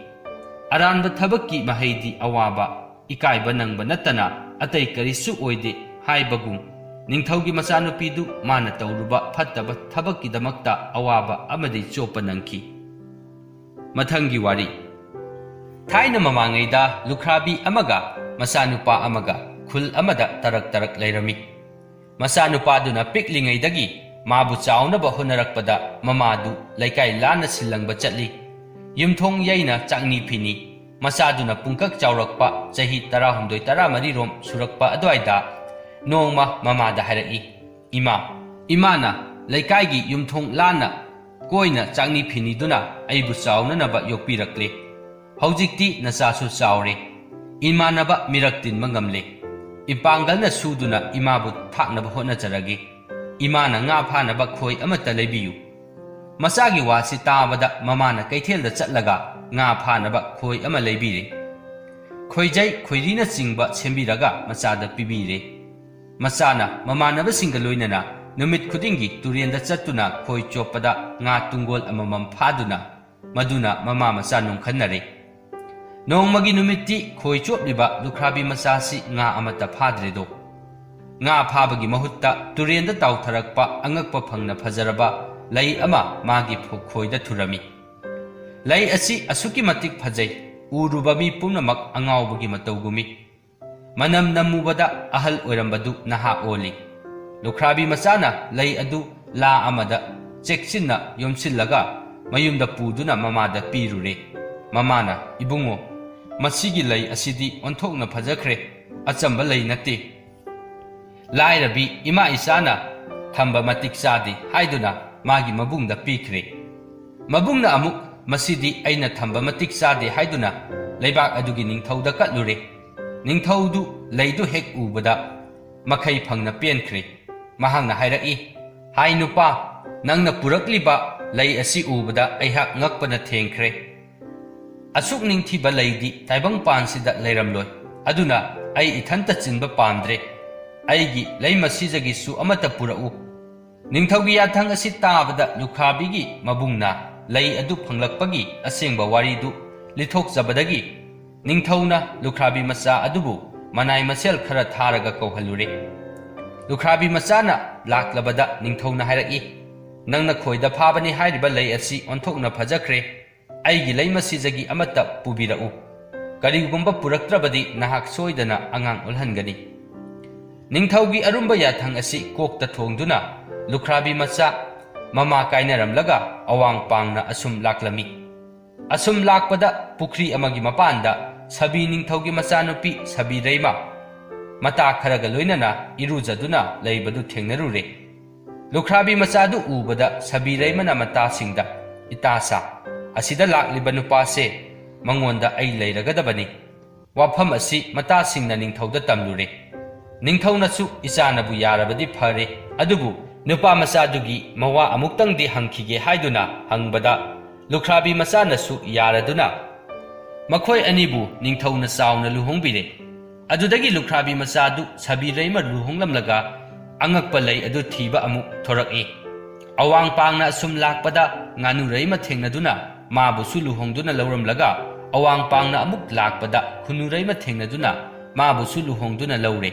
Speaker 1: ꯑꯔꯥꯟꯕ ꯊꯕꯛꯀꯤ ꯃꯍꯩꯗꯤ ꯑꯋꯥꯕ, ꯏꯀꯥꯏꯕ ꯅꯪꯕ ꯅꯠꯇꯅ ꯑꯇꯩ ꯀꯔꯤꯁꯨ ꯑꯣꯏꯗꯦ ꯍꯥꯏꯕꯒꯨꯝ ꯅꯤꯡꯊꯧꯒꯤ ꯃꯆꯥꯅꯨꯄꯤꯗꯨ ꯃꯥꯅ ꯇꯧꯔꯨꯕ ꯐꯠꯇꯕ ꯊꯕꯛꯀꯤꯗꯃꯛꯇ ꯑꯋꯥꯕ ꯑꯃꯗꯤ ꯆꯣꯞꯄ ꯅꯪꯈꯤ꯫ ꯃꯊꯪꯒꯤ ꯋꯥꯔꯤ꯫ ꯊꯥꯏꯅ ꯃꯃꯥꯡꯉꯩꯗ ꯂꯨꯈ꯭ꯔꯥꯕꯤ ꯑꯃꯒ ꯃꯆꯥꯅꯨꯄꯥ ꯑꯃꯒ ꯈꯨꯜ ꯑꯃꯗ ꯇꯔꯛ ꯂꯩꯔꯝꯃꯤ꯫ ꯃꯆꯥꯅꯨꯄꯥꯗꯨꯅ ꯄꯤꯛꯂꯤꯉꯩꯗꯒꯤ ꯃꯥꯕꯨ ꯆꯥꯎꯅꯕ ꯍꯣꯠꯅꯔꯛꯄꯗ ꯃꯃꯥꯗꯨ ꯂꯩꯀꯥꯏ ꯂꯥꯟꯅ ꯁꯤꯜꯂꯪꯕ ꯆꯠꯂꯤ꯫ ꯌꯨꯝꯊꯣꯡ ꯌꯩꯅ ꯆꯥꯛꯅꯤ ꯐꯤꯅꯤ꯫ ꯃꯆꯥꯗꯨꯅ ꯄꯨꯡꯀꯛ ꯆꯥꯎꯔꯛꯄ ꯆꯍꯤ 12-13 ꯔꯣꯝ ꯁꯨꯔꯛꯄ ꯑꯗꯨꯋꯥꯏꯗ ꯅꯣꯡꯃ ꯃꯃꯥꯗ ꯍꯥꯏꯔꯛꯏ, ꯏꯃꯥꯅ ꯂꯩꯀꯥꯏꯒꯤ ꯌꯨꯝꯊꯣꯡ ꯂꯥꯟꯅ ꯀꯣꯏꯅ ꯆꯥꯛꯅꯤ ꯐꯤꯅꯤꯗꯨꯅ ꯑꯩꯕꯨ ꯆꯥꯎꯅꯅꯕ ꯌꯣꯛꯄꯤꯔꯛꯂꯦ꯫ ꯍꯧꯖꯤꯛꯇꯤ ꯅꯆꯥꯁꯨ ꯆꯥꯎꯔꯦ, ꯏꯃꯥꯟꯅꯕ ꯃꯤꯔꯛ ꯇꯤꯟꯕ ꯉꯝꯂꯦ꯫ ꯏꯄꯥꯡꯒꯜꯅ ꯁꯨꯗꯨꯅ ꯏꯃꯥꯕꯨ ꯊꯥꯛꯅꯕ ꯍꯣꯠꯅꯖꯔꯒꯦ꯫ ꯏꯃꯥꯅ ꯉꯥ ꯐꯥꯅꯕ ꯈꯣꯏ ꯑꯃꯠꯇ ꯂꯩꯕꯤꯌꯨ꯫ ꯃꯆꯥꯒꯤ ꯋꯥꯁꯤ ꯇꯥꯕꯗ ꯃꯃꯥꯅ ꯀꯩꯊꯦꯜꯗ ꯆꯠꯂꯒ ꯉꯥ ꯐꯥꯅꯕ ꯈꯣꯏ ꯑꯃ ꯂꯩꯕꯤꯔꯦ꯫ ꯈꯣꯏꯖꯩ ꯈꯣꯏꯔꯤꯅꯆꯤꯡꯕ ꯁꯦꯝꯕꯤꯔꯒ ꯃꯆꯥꯗ ꯄꯤꯕꯤꯔꯦ꯫ ꯃꯆꯥꯅ ꯃꯃꯥꯟꯅꯕꯁꯤꯡꯒ ꯂꯣꯏꯅꯅ ꯅꯨꯃꯤꯠ ꯈꯨꯗꯤꯡꯒꯤ ꯇꯨꯔꯦꯟꯗ ꯆꯠꯇꯨꯅ ꯈꯣꯏ ꯆꯣꯞꯄꯗ ꯉꯥ ꯇꯨꯡꯒꯣꯜ ꯑꯃꯃꯝ ꯐꯥꯗꯨꯅ ꯃꯗꯨꯅ ꯃꯃꯥ ꯃꯆꯥ ꯅꯣꯡꯈꯟꯅꯔꯦ꯫ ꯅꯣꯡꯃꯒꯤ ꯅꯨꯃꯤꯠꯇꯤ ꯈꯣꯏ ꯆꯣꯞꯂꯤꯕ ꯂꯨꯈ꯭ꯔꯥꯕꯤ ꯃꯆꯥꯁꯤ ꯉꯥ ꯑꯃꯠꯇ ꯐꯥꯗ꯭ꯔꯦꯗꯣ꯫ ꯉꯥ ꯐꯥꯕꯒꯤ ꯃꯍꯨꯠꯇ ꯇꯨꯔꯦꯟꯗ ꯇꯥꯎꯊꯔꯛꯄ ꯑꯉꯛꯄ ꯐꯪꯅ ꯐꯖꯔꯕ ꯂꯩ ꯑꯃ ꯃꯥꯒꯤ ꯈꯣꯏꯗ ꯊꯨꯔꯝꯃꯤ꯫ ꯂꯩ ꯑꯁꯤ ꯑꯁꯨꯛꯀꯤ ꯃꯇꯤꯛ ꯐꯖꯩ, ꯎꯔꯨꯕ ꯃꯤ ꯄꯨꯝꯅꯃꯛ ꯑꯉꯥꯎꯕꯒꯤ ꯃꯇꯧꯒꯨꯝꯃꯤ꯫ ꯃꯅꯝ ꯅꯝꯃꯨꯕꯗ ꯑꯍꯜ ꯑꯣꯏꯔꯝꯕꯗꯨ ꯅꯍꯥ ꯑꯣꯜꯂꯤ꯫ ꯂꯨꯈ꯭ꯔꯥꯕꯤ ꯃꯆꯥꯅ ꯂꯩ ꯑꯗꯨ ꯂꯥ ꯑꯃꯗ ꯆꯦꯛꯁꯤꯟꯅ ꯌꯣꯝꯁꯤꯜꯂꯒ ꯃꯌꯨꯝꯗ ꯄꯨꯗꯨꯅ ꯃꯃꯥꯗ ꯄꯤꯔꯨꯔꯦ꯫ ꯃꯃꯥꯅ, "ꯏꯕꯨꯡꯉꯣ, ꯃꯁꯤꯒꯤ ꯂꯩ ꯑꯁꯤꯗꯤ ꯑꯣꯟꯊꯣꯛꯅ ꯐꯖꯈ꯭ꯔꯦ, ꯑꯆꯝꯕ ꯂꯩ ꯅꯠꯇꯦ꯫ ꯂꯥꯏꯔꯕꯤ ꯏꯃꯥ ꯏꯆꯥꯅ ꯊꯝꯕ ꯃꯇꯤꯛ ꯆꯥꯗꯦ" ꯍꯥꯏꯗꯨꯅ ꯃꯥꯒꯤ ꯃꯕꯨꯡꯗ ꯄꯤꯈ꯭ꯔꯦ꯫ ꯃꯕꯨꯡꯅ ꯑꯃꯨꯛ "ꯃꯁꯤꯗꯤ ꯑꯩꯅ ꯊꯝꯕ ꯃꯇꯤꯛ ꯆꯥꯗꯦ" ꯍꯥꯏꯗꯨꯅ ꯂꯩꯕꯥꯛ ꯑꯗꯨꯒꯤ ꯅꯤꯡꯊꯧꯗ ꯀꯠꯂꯨꯔꯦ꯫ ꯅꯤꯡꯊꯧꯗꯨ ꯂꯩꯗꯨ ꯍꯦꯛ ꯎꯕꯗ ꯃꯈꯩ ꯐꯪꯅ ꯄꯦꯟꯈ꯭ꯔꯦ꯫ ꯃꯍꯥꯛꯅ ꯍꯥꯏꯔꯛꯏ, "ꯍꯥꯏ ꯅꯨꯄꯥ, ꯅꯪꯅ ꯄꯨꯔꯛꯂꯤꯕ ꯂꯩ ꯑꯁꯤ ꯎꯕꯗ ꯑꯩꯍꯥꯛ ꯉꯛꯄꯅ ꯊꯦꯡꯈ꯭ꯔꯦ꯫ ꯑꯁꯨꯛ ꯅꯤꯡꯊꯤꯕ ꯂꯩꯗꯤ ꯇꯥꯏꯕꯪꯄꯥꯟꯁꯤꯗ ꯂꯩꯔꯝꯂꯣꯏ꯫ ꯑꯗꯨꯅ ꯑꯩ ꯏꯊꯟꯇ ꯆꯤꯟꯕ ꯄꯥꯝꯗ꯭ꯔꯦ꯫ ꯑꯩꯒꯤ ꯂꯩ ꯃꯁꯤꯖꯒꯤꯁꯨ ꯑꯃꯠꯇ ꯄꯨꯔꯛꯎ"꯫ ꯅꯤꯡꯊꯧꯒꯤ ꯌꯥꯊꯪ ꯑꯁꯤ ꯇꯥꯕꯗ ꯂꯨꯈ꯭ꯔꯥꯕꯤꯒꯤ ꯃꯕꯨꯡꯅ ꯂꯩ ꯑꯗꯨ ꯐꯪꯂꯛꯄꯒꯤ ꯑꯁꯦꯡꯕ ꯋꯥꯔꯤꯗꯨ ꯂꯤꯊꯣꯛꯆꯕꯗꯒꯤ ꯅꯤꯡꯊꯧꯅ ꯂꯨꯈ꯭ꯔꯥꯕꯤ ꯃꯆꯥ ꯑꯗꯨꯕꯨ ꯃꯅꯥꯏ ꯃꯁꯦꯜ ꯈꯔ ꯊꯥꯔꯒ ꯀꯧꯍꯜꯂꯨꯔꯦ꯫ ꯂꯨꯈ꯭ꯔꯥꯕꯤ ꯃꯆꯥꯅ ꯂꯥꯛꯂꯕꯗ ꯅꯤꯡꯊꯧꯅ ꯍꯥꯏꯔꯛꯏ, "ꯅꯪꯅ ꯈꯣꯏꯗ ꯐꯥꯕꯅꯤ ꯍꯥꯏꯔꯤꯕ ꯂꯩ ꯑꯁꯤ ꯑꯣꯟꯊꯣꯛꯅ ꯐꯖꯈ꯭ꯔꯦ꯫ ꯑꯩꯒꯤ ꯂꯩ ꯃꯁꯤꯖꯒꯤ ꯑꯃꯠꯇ ꯄꯨꯕꯤꯔꯛꯎ꯫ ꯀꯔꯤꯒꯨꯝꯕ ꯄꯨꯔꯛꯇ꯭ꯔꯕꯗꯤ ꯅꯍꯥꯛ ꯁꯣꯏꯗꯅ ꯑꯉꯥꯡ ꯑꯣꯜꯍꯟꯒꯅꯤ"꯫ ꯅꯤꯡꯊꯧꯒꯤ ꯑꯔꯨꯝꯕ ꯌꯥꯊꯪ ꯑꯁꯤ ꯀꯣꯛꯇ ꯊꯣꯡꯗꯨꯅ ꯂꯨꯈ꯭ꯔꯥꯕꯤ ꯃꯆꯥ ꯃꯃꯥ ꯀꯥꯏꯅꯔꯝꯂꯒ ꯑꯋꯥꯡ ꯄꯥꯡꯅ ꯑꯁꯨꯝ ꯂꯥꯛꯂꯝꯃꯤ꯫ ꯑꯁꯨꯝ ꯂꯥꯛꯄꯗ ꯄꯨꯈ꯭ꯔꯤ ꯑꯃꯒꯤ ꯃꯄꯥꯟꯗ ꯁꯥꯕꯤ ꯅꯤꯡꯊꯧꯒꯤ ꯃꯆꯥꯅꯨꯄꯤ ꯁꯥꯕꯤꯔꯩꯃ ꯃꯇꯥ ꯈꯔꯒ ꯂꯣꯏꯅꯅ ꯏꯔꯨꯖꯗꯨꯅ ꯂꯩꯕꯗꯨ ꯊꯦꯡꯅꯔꯨꯔꯦ꯫ ꯂꯨꯈ꯭ꯔꯥꯕꯤ ꯃꯆꯥꯗꯨ ꯎꯕꯗ ꯁꯥꯕꯤꯔꯩꯃꯅ ꯃꯇꯥꯁꯤꯡꯗ, "ꯏꯇꯥꯁꯥ, ꯑꯁꯤꯗ ꯂꯥꯛꯂꯤꯕ ꯅꯨꯄꯥꯁꯦ ꯃꯉꯣꯟꯗ ꯑꯩ ꯂꯩꯔꯒꯗꯕꯅꯤ"꯫ ꯋꯥꯐꯝ ꯑꯁꯤ ꯃꯇꯥꯁꯤꯡꯅ ꯅꯤꯡꯊꯧꯗ ꯇꯝꯂꯨꯔꯦ꯫ ꯅꯤꯡꯊꯧꯅꯁꯨ "ꯏꯆꯥꯅꯕꯨ ꯌꯥꯔꯕꯗꯤ ꯐꯔꯦ, ꯑꯗꯨꯕꯨ ꯅꯨꯄꯥ ꯃꯆꯥꯗꯨꯒꯤ ꯃꯋꯥ ꯑꯃꯨꯛꯇꯪꯗꯤ ꯍꯪꯈꯤꯒꯦ" ꯍꯥꯏꯗꯨꯅ ꯍꯪꯕꯗ ꯂꯨꯈ꯭ꯔꯥꯕꯤ ꯃꯆꯥꯅꯁꯨ ꯌꯥꯔꯗꯨꯅ ꯃꯈꯣꯏ ꯑꯅꯤꯕꯨ ꯅꯤꯡꯊꯧꯅ ꯆꯥꯎꯅ ꯂꯨꯍꯣꯡꯕꯤꯔꯦ꯫ ꯑꯗꯨꯗꯒꯤ ꯂꯨꯈ꯭ꯔꯥꯕꯤ ꯃꯆꯥꯗꯨ ꯁꯥꯕꯤꯔꯩꯃ ꯂꯨꯍꯣꯡꯂꯝꯂꯒ ꯑꯉꯛꯄ ꯂꯩ ꯑꯗꯨ ꯊꯤꯕ ꯑꯃꯨꯛ ꯊꯣꯔꯛꯏ꯫ ꯑꯋꯥꯡ ꯄꯥꯡꯅ ꯑꯁꯨꯝ ꯂꯥꯛꯄꯗ ꯉꯥꯅꯨꯔꯩꯃ ꯊꯦꯡꯅꯗꯨꯅ ꯃꯥꯕꯨꯁꯨ ꯂꯨꯍꯣꯡꯗꯨꯅ ꯂꯧꯔꯝꯂꯒ ꯑꯋꯥꯡ ꯄꯥꯡꯅ ꯑꯃꯨꯛ ꯂꯥꯛꯄꯗ ꯈꯨꯟꯅꯨꯔꯩꯃ ꯊꯦꯡꯅꯗꯨꯅ ꯃꯥꯕꯨꯁꯨ ꯂꯨꯍꯣꯡꯗꯨꯅ ꯂꯧꯔꯦ꯫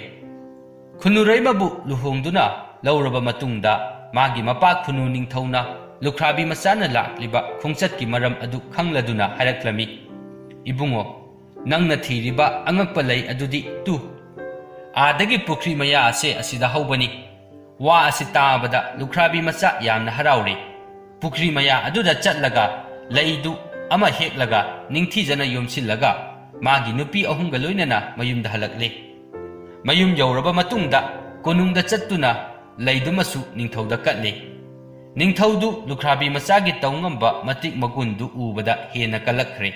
Speaker 1: ꯈꯨꯟꯅꯨꯔꯩꯃꯕꯨ ꯂꯨꯍꯣꯡꯗꯨꯅ ꯂꯧꯔꯕ ꯃꯇꯨꯡꯗ ꯃꯥꯒꯤ ꯃꯄꯥ ꯈꯨꯟꯅꯨ ꯅꯤꯡꯊꯧꯅ ꯂꯨꯈ꯭ꯔꯥꯕꯤ ꯃꯆꯥꯅ ꯂꯥꯛꯂꯤꯕ ꯈꯣꯡꯆꯠꯀꯤ ꯃꯔꯝ ꯑꯗꯨ ꯈꯪꯂꯗꯨꯅ ꯍꯥꯏꯔꯛꯂꯝꯃꯤ, "ꯏꯕꯨꯡꯉꯣ, ꯅꯪꯅ ꯊꯤꯔꯤꯕ ꯑꯉꯛꯄ ꯂꯩ ꯑꯗꯨꯗꯤ ꯑꯥꯗꯒꯤ ꯄꯨꯈ꯭ꯔꯤ ꯃꯌꯥ ꯑꯁꯤꯗ ꯍꯧꯕꯅꯤ"꯫ ꯋꯥ ꯑꯁꯤ ꯇꯥꯕꯗ ꯂꯨꯈ꯭ꯔꯥꯕꯤ ꯃꯆꯥ ꯌꯥꯝꯅ ꯍꯔꯥꯎꯔꯦ꯫ ꯄꯨꯈ꯭ꯔꯤ ꯃꯌꯥ ꯑꯗꯨꯗ ꯆꯠꯂꯒ ꯂꯩꯗꯨ ꯑꯃ ꯍꯦꯛꯂꯒ ꯅꯤꯡꯊꯤꯖꯅ ꯌꯣꯝꯁꯤꯜꯂꯒ ꯃꯥꯒꯤ ꯅꯨꯄꯤ ꯑꯍꯨꯝꯒ ꯂꯣꯏꯅꯅ ꯃꯌꯨꯝꯗ ꯍꯜꯂꯛꯂꯦ꯫ ꯃꯌꯨꯝ ꯌꯧꯔꯕ ꯃꯇꯨꯡꯗ ꯀꯣꯅꯨꯡꯗ ꯆꯠꯇꯨꯅ ꯂꯩꯗꯨꯃꯁꯨ ꯅꯤꯡꯊꯧꯗ ꯀꯠꯂꯦ꯫ ꯅꯤꯡꯊꯧꯗꯨ ꯂꯨꯈ꯭ꯔꯥꯕꯤ ꯃꯆꯥꯒꯤ ꯇꯧꯉꯝꯕ ꯃꯇꯤꯛ ꯃꯒꯨꯟꯗꯨ ꯎꯕꯗ ꯍꯦꯟꯅ ꯀꯜꯂꯛꯈ꯭ꯔꯦ꯫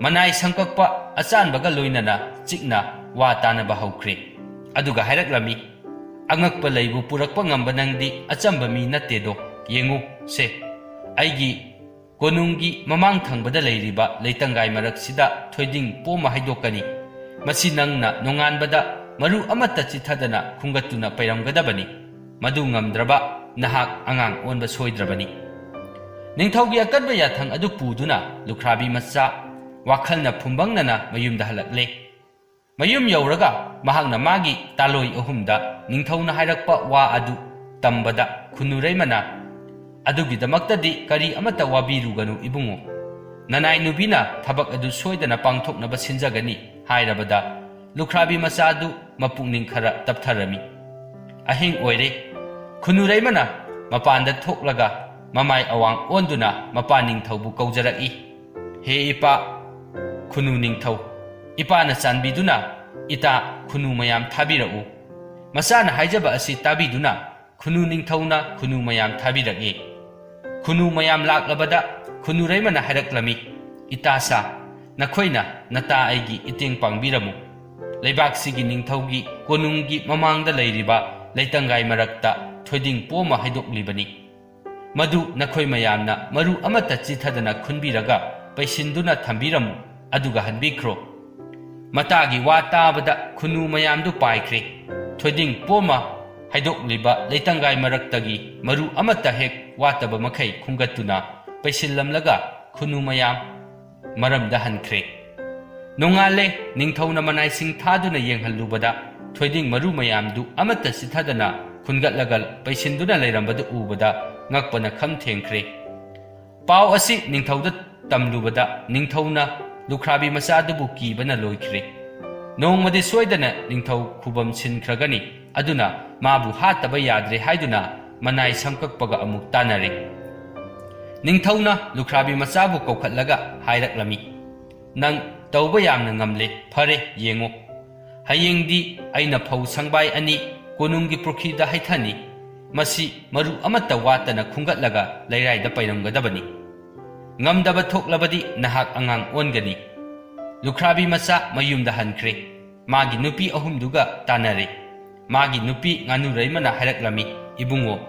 Speaker 1: ꯃꯅꯥꯏ ꯁꯪꯀꯛꯄ ꯑꯆꯥꯟꯕꯒ ꯂꯣꯏꯅꯅ ꯆꯤꯛꯅ ꯋꯥ ꯇꯥꯅꯕ ꯍꯧꯈ꯭ꯔꯦ꯫ ꯑꯗꯨꯒ ꯍꯥꯏꯔꯛꯂꯝꯃꯤ, "ꯑꯉꯛꯄ ꯂꯩꯕꯨ ꯄꯨꯔꯛꯄ ꯉꯝꯕ ꯅꯪꯗꯤ ꯑꯆꯝꯕ ꯃꯤ ꯅꯠꯇꯦꯗꯣ꯫ ꯌꯦꯡꯉꯨ ꯁꯦ, ꯑꯩꯒꯤ ꯀꯣꯅꯨꯡꯒꯤ ꯃꯃꯥꯡ ꯊꯪꯕꯗ ꯂꯩꯔꯤꯕ ꯂꯩꯇꯪꯒꯥꯏ ꯃꯔꯛꯁꯤꯗ ꯊꯣꯏꯗꯤꯡ ꯄꯣꯝꯃ ꯍꯩꯗꯣꯛꯀꯅꯤ꯫ ꯃꯁꯤ ꯅꯪꯅ ꯅꯣꯡꯉꯥꯟꯕꯗ ꯃꯔꯨ ꯑꯃꯠꯇ ꯆꯤꯊꯗꯅ ꯈꯨꯡꯒꯠꯇꯨꯅ ꯄꯩꯔꯝꯒꯗꯕꯅꯤ꯫ ꯃꯗꯨ ꯉꯝꯗ꯭ꯔꯕ ꯅꯍꯥꯛ ꯑꯉꯥꯡ ꯑꯣꯟꯕ ꯁꯣꯏꯗ꯭ꯔꯕꯅꯤ"꯫ ꯅꯤꯡꯊꯧꯒꯤ ꯑꯀꯟꯕ ꯌꯥꯊꯪ ꯑꯗꯨ ꯄꯨꯗꯨꯅ ꯂꯨꯈ꯭ꯔꯥꯕꯤ ꯃꯆꯥ ꯋꯥꯈꯜꯅ ꯐꯨꯝꯕꯪꯅꯅ ꯃꯌꯨꯝꯗ ꯍꯜꯂꯛꯂꯦ꯫ ꯃꯌꯨꯝ ꯌꯧꯔꯒ ꯃꯍꯥꯛꯅ ꯃꯥꯒꯤ ꯇꯥꯂꯣꯏ ꯑꯍꯨꯝꯗ ꯅꯤꯡꯊꯧꯅ ꯍꯥꯏꯔꯛꯄ ꯋꯥ ꯑꯗꯨ ꯇꯝꯕꯗ ꯈꯨꯟꯅꯨꯔꯩꯃꯅ, "ꯑꯗꯨꯒꯤꯗꯃꯛꯇꯗꯤ ꯀꯔꯤ ꯑꯃꯠꯇ ꯋꯥꯕꯤꯔꯨꯒꯅꯨ ꯏꯕꯨꯡꯉꯣ꯫ ꯅꯅꯥꯏ ꯅꯨꯕꯤꯅ ꯊꯕꯛ ꯑꯗꯨ ꯁꯣꯏꯗꯅ ꯄꯥꯡꯊꯣꯛꯅꯕ ꯁꯤꯟꯖꯒꯅꯤ" ꯍꯥꯏꯔꯕꯗ ꯂꯨꯈ꯭ꯔꯥꯕꯤ ꯃꯆꯥꯗꯨ ꯃꯄꯨꯛꯅꯤꯡ ꯈꯔ ꯇꯞꯊꯔꯝꯃꯤ꯫ ꯑꯍꯤꯡ ꯑꯣꯏꯔꯦ꯫ ꯈꯨꯟꯅꯨꯔꯩꯃꯅ ꯃꯄꯥꯟꯗ ꯊꯣꯛꯂꯒ ꯃꯃꯥꯏ ꯑꯋꯥꯡ ꯑꯣꯟꯗꯨꯅ ꯃꯄꯥ ꯅꯤꯡꯊꯧꯕꯨ ꯀꯧꯖꯔꯛꯏ, "ꯍꯦ ꯏꯄꯥ ꯈꯨꯟꯅꯨ ꯅꯤꯡꯊꯧ, ꯏꯄꯥꯅ ꯆꯥꯟꯕꯤꯗꯨꯅ ꯏꯇꯥ ꯈꯨꯟꯅꯨ ꯃꯌꯥꯝ ꯊꯥꯕꯤꯔꯛꯎ"꯫ ꯃꯆꯥꯅ ꯍꯥꯏꯖꯕ ꯑꯁꯤ ꯇꯥꯕꯤꯗꯨꯅ ꯈꯨꯟꯅꯨ ꯅꯤꯡꯊꯧꯅ ꯈꯨꯟꯅꯨ ꯃꯌꯥꯝ ꯊꯥꯕꯤꯔꯛꯏ꯫ ꯈꯨꯟꯅꯨ ꯃꯌꯥꯝ ꯂꯥꯛꯂꯕꯗ ꯈꯨꯟꯅꯨꯔꯩꯃꯅ ꯍꯥꯏꯔꯛꯂꯝꯃꯤ, "ꯏꯇꯥꯁꯥ, ꯅꯈꯣꯏꯅ ꯅꯇꯥ ꯑꯩꯒꯤ ꯏꯇꯦꯡ ꯄꯥꯡꯕꯤꯔꯝꯃꯨ꯫ ꯂꯩꯕꯥꯛꯁꯤꯒꯤ ꯅꯤꯡꯊꯧꯒꯤ ꯀꯣꯅꯨꯡꯒꯤ ꯃꯃꯥꯡꯗ ꯂꯩꯔꯤꯕ ꯂꯩꯇꯪꯒꯥꯏ ꯃꯔꯛꯇ ꯊꯣꯏꯗꯤꯡ ꯄꯣꯝꯃ ꯍꯩꯗꯣꯛꯂꯤꯕꯅꯤ꯫ ꯃꯗꯨ ꯅꯈꯣꯏ ꯃꯌꯥꯝꯅ ꯃꯔꯨ ꯑꯃꯠꯇ ꯆꯤꯊꯗꯅ ꯈꯨꯟꯕꯤꯔꯒ ꯄꯩꯁꯤꯟꯗꯨꯅ ꯊꯝꯕꯤꯔꯝꯃꯨ, ꯑꯗꯨꯒ ꯍꯟꯕꯤꯈ꯭ꯔꯣ"꯫ ꯃꯇꯥꯒꯤ ꯋꯥ ꯇꯥꯕꯗ ꯈꯨꯟꯅꯨ ꯃꯌꯥꯝꯗꯨ ꯄꯥꯏꯈ꯭ꯔꯦ꯫ ꯊꯣꯏꯗꯤꯡ ꯄꯣꯝꯃ ꯍꯩꯗꯣꯛꯂꯤꯕ ꯂꯩꯇꯪꯒꯥꯏ ꯃꯔꯛꯇꯒꯤ ꯃꯔꯨ ꯑꯃꯠꯇ ꯍꯦꯛ ꯋꯥꯠꯇꯕ ꯃꯈꯩ ꯈꯨꯟꯒꯠꯇꯨꯅ ꯄꯩꯁꯤꯜꯂꯝꯂꯒ ꯈꯨꯟꯅꯨ ꯃꯌꯥꯝ ꯃꯔꯝꯗ ꯍꯟꯈ꯭ꯔꯦ꯫ ꯅꯣꯡꯉꯥꯜꯂꯦ꯫ ꯅꯤꯡꯊꯧꯅ ꯃꯅꯥꯏꯁꯤꯡ ꯊꯥꯗꯨꯅ ꯌꯦꯡꯍꯜꯂꯨꯕꯗ ꯊꯣꯏꯗꯤꯡ ꯃꯔꯨ ꯃꯌꯥꯝꯗꯨ ꯑꯃꯠꯇ ꯆꯤꯊꯗꯅ ꯈꯨꯟꯒꯠꯂꯒ ꯄꯩꯁꯤꯟꯗꯨꯅ ꯂꯩꯔꯝꯕꯗꯨ ꯎꯕꯗ ꯉꯛꯄꯅ ꯈꯝ ꯊꯦꯡꯈ꯭ꯔꯦ꯫ ꯄꯥꯎ ꯑꯁꯤ ꯅꯤꯡꯊꯧꯗ ꯇꯝꯂꯨꯕꯗ ꯅꯤꯡꯊꯧꯅ ꯂꯨꯈ꯭ꯔꯥꯕꯤ ꯃꯆꯥꯗꯨꯕꯨ ꯀꯤꯕꯅ ꯂꯣꯏꯈ꯭ꯔꯦ꯫ ꯅꯣꯡꯃꯗꯤ ꯁꯣꯏꯗꯅ ꯅꯤꯡꯊꯧ ꯈꯨꯕꯝ ꯁꯤꯟꯈ꯭ꯔꯒꯅꯤ ꯑꯗꯨꯅ ꯃꯥꯕꯨ ꯍꯥꯠꯇꯕ ꯌꯥꯗ꯭ꯔꯦ ꯍꯥꯏꯗꯨꯅ ꯃꯅꯥꯏ ꯁꯝꯀꯛꯄꯒ ꯑꯃꯨꯛ ꯇꯥꯟꯅꯔꯦ꯫ ꯅꯤꯡꯊꯧꯅ ꯂꯨꯈ꯭ꯔꯥꯕꯤ ꯃꯆꯥꯕꯨ ꯀꯧꯈꯠꯂꯒ ꯍꯥꯏꯔꯛꯂꯝꯃꯤ, ꯅꯪ ꯇꯧꯕ ꯌꯥꯝꯅ ꯉꯝꯂꯦ, ꯐꯔꯦ ꯌꯦꯡꯉꯣ, ꯍꯌꯦꯡꯗꯤ ꯑꯩꯅ ꯐꯧ ꯁꯪꯕꯥꯏ 2 ꯀꯣꯅꯨꯡꯒꯤ ꯄꯨꯈ꯭ꯔꯤꯗ ꯍꯩꯊꯅꯤ, ꯃꯁꯤ ꯃꯔꯨ ꯑꯃꯠꯇ ꯋꯥꯠꯇꯅ ꯈꯨꯡꯒꯠꯂꯒ ꯂꯩꯔꯥꯏꯗ ꯄꯩꯔꯝꯒꯗꯕꯅꯤ, ꯉꯝꯗꯕ ꯊꯣꯛꯂꯕꯗꯤ ꯅꯍꯥꯛ ꯑꯉꯥꯡ ꯑꯣꯟꯒꯅꯤ꯫ ꯂꯨꯈ꯭ꯔꯥꯕꯤ ꯃꯆꯥ ꯃꯌꯨꯝꯗ ꯍꯟꯈ꯭ꯔꯦ, ꯃꯥꯒꯤ ꯅꯨꯄꯤ 3ꯗꯨꯒ ꯇꯥꯟꯅꯔꯦ꯫ ꯃꯥꯒꯤ ꯅꯨꯄꯤ ꯉꯥꯅꯨꯔꯩꯃꯅ ꯍꯥꯏꯔꯛꯂꯝꯃꯤ, ꯏꯕꯨꯡꯉꯣ,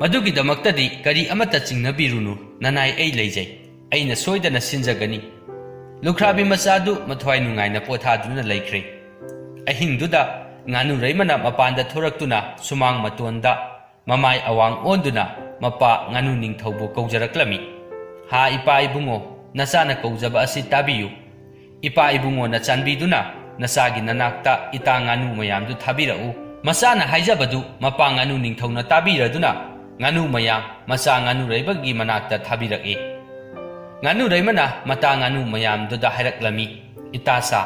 Speaker 1: ꯃꯗꯨꯒꯤꯗꯃꯛꯇꯗꯤ ꯀꯔꯤ ꯑꯃꯠꯇ ꯆꯤꯡꯅꯕꯤꯔꯨꯅꯨ, ꯅꯅꯥꯏ ꯑꯩ ꯂꯩꯖꯩ, ꯑꯩꯅ ꯁꯣꯏꯗꯅ ꯁꯤꯟꯖꯒꯅꯤ꯫ ꯂꯨꯈ꯭ꯔꯥꯕꯤ ꯃꯆꯥꯗꯨ ꯃꯊ꯭ꯋꯥꯏ ꯅꯨꯡꯉꯥꯏꯅ ꯄꯣꯊꯥꯗꯨꯅ ꯂꯩꯈ꯭ꯔꯦ꯫ ꯑꯍꯤꯡꯗꯨꯗ ꯉꯥꯅꯨꯔꯩꯃꯅ ꯃꯄꯥꯟꯗ ꯊꯣꯔꯛꯇꯨꯅ ꯁꯨꯃꯥꯡ ꯃꯇꯣꯟꯗ ꯃꯃꯥꯏ ꯑꯋꯥꯡ ꯑꯣꯟꯗꯨꯅ ꯃꯄꯥ ꯉꯥꯅꯨ ꯅꯤꯡꯊꯧꯕꯨ ꯀꯧꯖꯔꯛꯂꯝꯃꯤ, ꯍꯥ ꯏꯄꯥ ꯏꯕꯨꯡꯉꯣ, ꯅꯆꯥꯅ ꯀꯧꯖꯕ ꯑꯁꯤ ꯇꯥꯕꯤꯌꯨ꯫ ꯏꯄꯥ ꯏꯕꯨꯡꯉꯣꯅ ꯆꯥꯟꯕꯤꯗꯨꯅ ꯅꯆꯥꯒꯤ ꯅꯅꯥꯛꯇ ꯏꯇꯥ ꯉꯥꯅꯨ ꯃꯌꯥꯝꯗꯨ ꯊꯥꯕꯤꯔꯛꯎ꯫ ꯃꯆꯥꯅ ꯍꯥꯏꯖꯕꯗꯨ ꯃꯄꯥ ꯉꯥꯅꯨ ꯅꯤꯡꯊꯧꯅ ꯇꯥꯕꯤꯔꯗꯨꯅ ꯉꯥꯅꯨ ꯃꯌꯥꯝ ꯃꯆꯥ ꯉꯥꯅꯨꯔꯩꯃꯒꯤ ꯃꯅꯥꯛꯇ ꯊꯥꯕꯤꯔꯛꯏ꯫ ꯉꯥꯅꯨꯔꯩꯃꯅ ꯃꯇꯥ ꯉꯥꯅꯨ ꯃꯌꯥꯝꯗꯨꯗ ꯍꯥꯏꯔꯛꯂꯝꯃꯤ, ꯏꯇꯥꯆꯥ,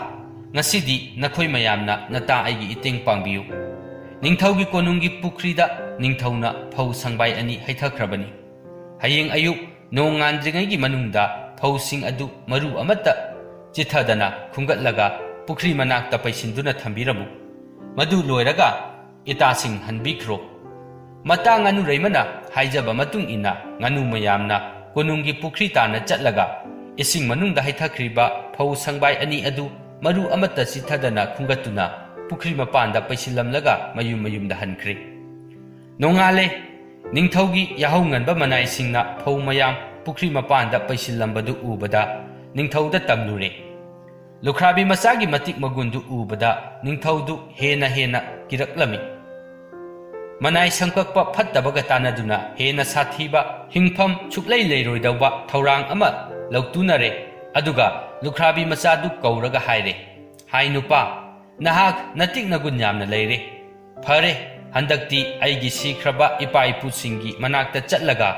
Speaker 1: ꯉꯁꯤꯗꯤ ꯅꯈꯣꯏ ꯃꯌꯥꯝꯅ ꯅꯇꯥ ꯑꯩꯒꯤ ꯏꯇꯦꯡ ꯄꯥꯡꯕꯤꯌꯨ꯫ ꯅꯤꯡꯊꯧꯒꯤ ꯀꯣꯅꯨꯡꯒꯤ ꯄꯨꯈ꯭ꯔꯤꯗ ꯅꯤꯡꯊꯧꯅ ꯐꯧ ꯁꯪꯕꯥꯏ 2 ꯍꯩꯊꯈ꯭ꯔꯕꯅꯤ꯫ ꯍꯌꯦꯡ ꯑꯌꯨꯛ ꯅꯣꯡ ꯉꯥꯟꯗ꯭ꯔꯤꯉꯩꯒꯤ ꯃꯅꯨꯡꯗ ꯐꯧꯁꯤꯡ ꯑꯗꯨ ꯃꯔꯨ ꯑꯃꯠꯇ ꯆꯤꯊꯗꯅ ꯈꯨꯡꯒꯠꯂꯒ ꯄꯨꯈ꯭ꯔꯤ ꯃꯅꯥꯛꯇ ꯄꯩꯁꯤꯟꯗꯨꯅ ꯊꯝꯕꯤꯔꯝꯃꯨ, ꯃꯗꯨ ꯂꯣꯏꯔꯒ ꯏꯇꯥꯁꯤꯡ ꯍꯟꯕꯤꯈ꯭ꯔꯣ꯫ ꯃꯇꯥ ꯉꯥꯅꯨꯔꯩꯃꯅ ꯍꯥꯏꯖꯕ ꯃꯇꯨꯡ ꯏꯟꯅ ꯉꯥꯅꯨ ꯃꯌꯥꯝꯅ ꯀꯣꯅꯨꯡꯒꯤ ꯄꯨꯈ꯭ꯔꯤ ꯇꯥꯟꯅ ꯆꯠꯂꯒ ꯏꯁꯤꯡ ꯃꯅꯨꯡꯗ ꯍꯩꯊꯈ꯭ꯔꯤꯕ ꯐꯧ ꯁꯪꯕꯥꯏ 2 ꯑꯗꯨ ꯃꯔꯨ ꯑꯃꯠꯇ ꯆꯤꯊꯗꯅ ꯈꯨꯡꯒꯠꯇꯨꯅ ꯄꯨꯈ꯭ꯔꯤ ꯃꯄꯥꯟꯗ ꯄꯩꯁꯤꯜꯂꯝꯂꯒ ꯃꯌꯨꯝ ꯃꯌꯨꯝꯗ ꯍꯟꯈ꯭ꯔꯦ꯫ ꯅꯣꯡꯉꯥꯜꯂꯦ, ꯅꯤꯡꯊꯧꯒꯤ ꯌꯥꯍꯧ ꯉꯟꯕ ꯃꯅꯥꯏꯁꯤꯡꯅ ꯐꯧ ꯃꯌꯥꯝ ꯄꯨꯈ꯭ꯔꯤ ꯃꯄꯥꯟꯗ ꯄꯩꯁꯤꯜꯂꯝꯕꯗꯨ ꯎꯕꯗ ꯅꯤꯡꯊꯧꯗ ꯇꯝꯂꯨꯔꯦ꯫ ꯂꯨꯈ꯭ꯔꯥꯕꯤ ꯃꯆꯥꯒꯤ ꯃꯇꯤꯛ ꯃꯒꯨꯟꯗꯨ ꯎꯕꯗ ꯅꯤꯡꯊꯧꯗꯨ ꯍꯦꯟꯅ ꯀꯤꯔꯛꯂꯝꯃꯤ꯫ ꯃꯅꯥꯏ ꯁꯝꯀꯛꯄ ꯐꯠꯇꯕꯒ ꯇꯥꯟꯅꯗꯨꯅ ꯍꯦꯟꯅ ꯁꯥꯊꯤꯕ ꯍꯤꯡꯐꯝ ꯁꯨꯛꯂꯩ ꯂꯩꯔꯣꯏꯗꯧꯕ ꯊꯧꯔꯥꯡ ꯑꯃ ꯂꯧꯇꯨꯅꯔꯦ꯫ ꯑꯗꯨꯒ ꯂꯨꯈ꯭ꯔꯥꯕꯤ ꯃꯆꯥꯗꯨ ꯀꯧꯔꯒ ꯍꯥꯏꯔꯦ, ꯍꯥꯏ ꯅꯨꯄꯥ, ꯅꯍꯥꯛ ꯅꯇꯤꯛ ꯅꯒꯨꯟ ꯌꯥꯝꯅ ꯂꯩꯔꯦ, ꯐꯔꯦ, ꯍꯟꯗꯛꯇꯤ ꯑꯩꯒꯤ ꯁꯤꯈ꯭ꯔꯕ ꯏꯄꯥ ꯏꯄꯨꯁꯤꯡꯒꯤ ꯃꯅꯥꯛꯇ ꯆꯠꯂꯒ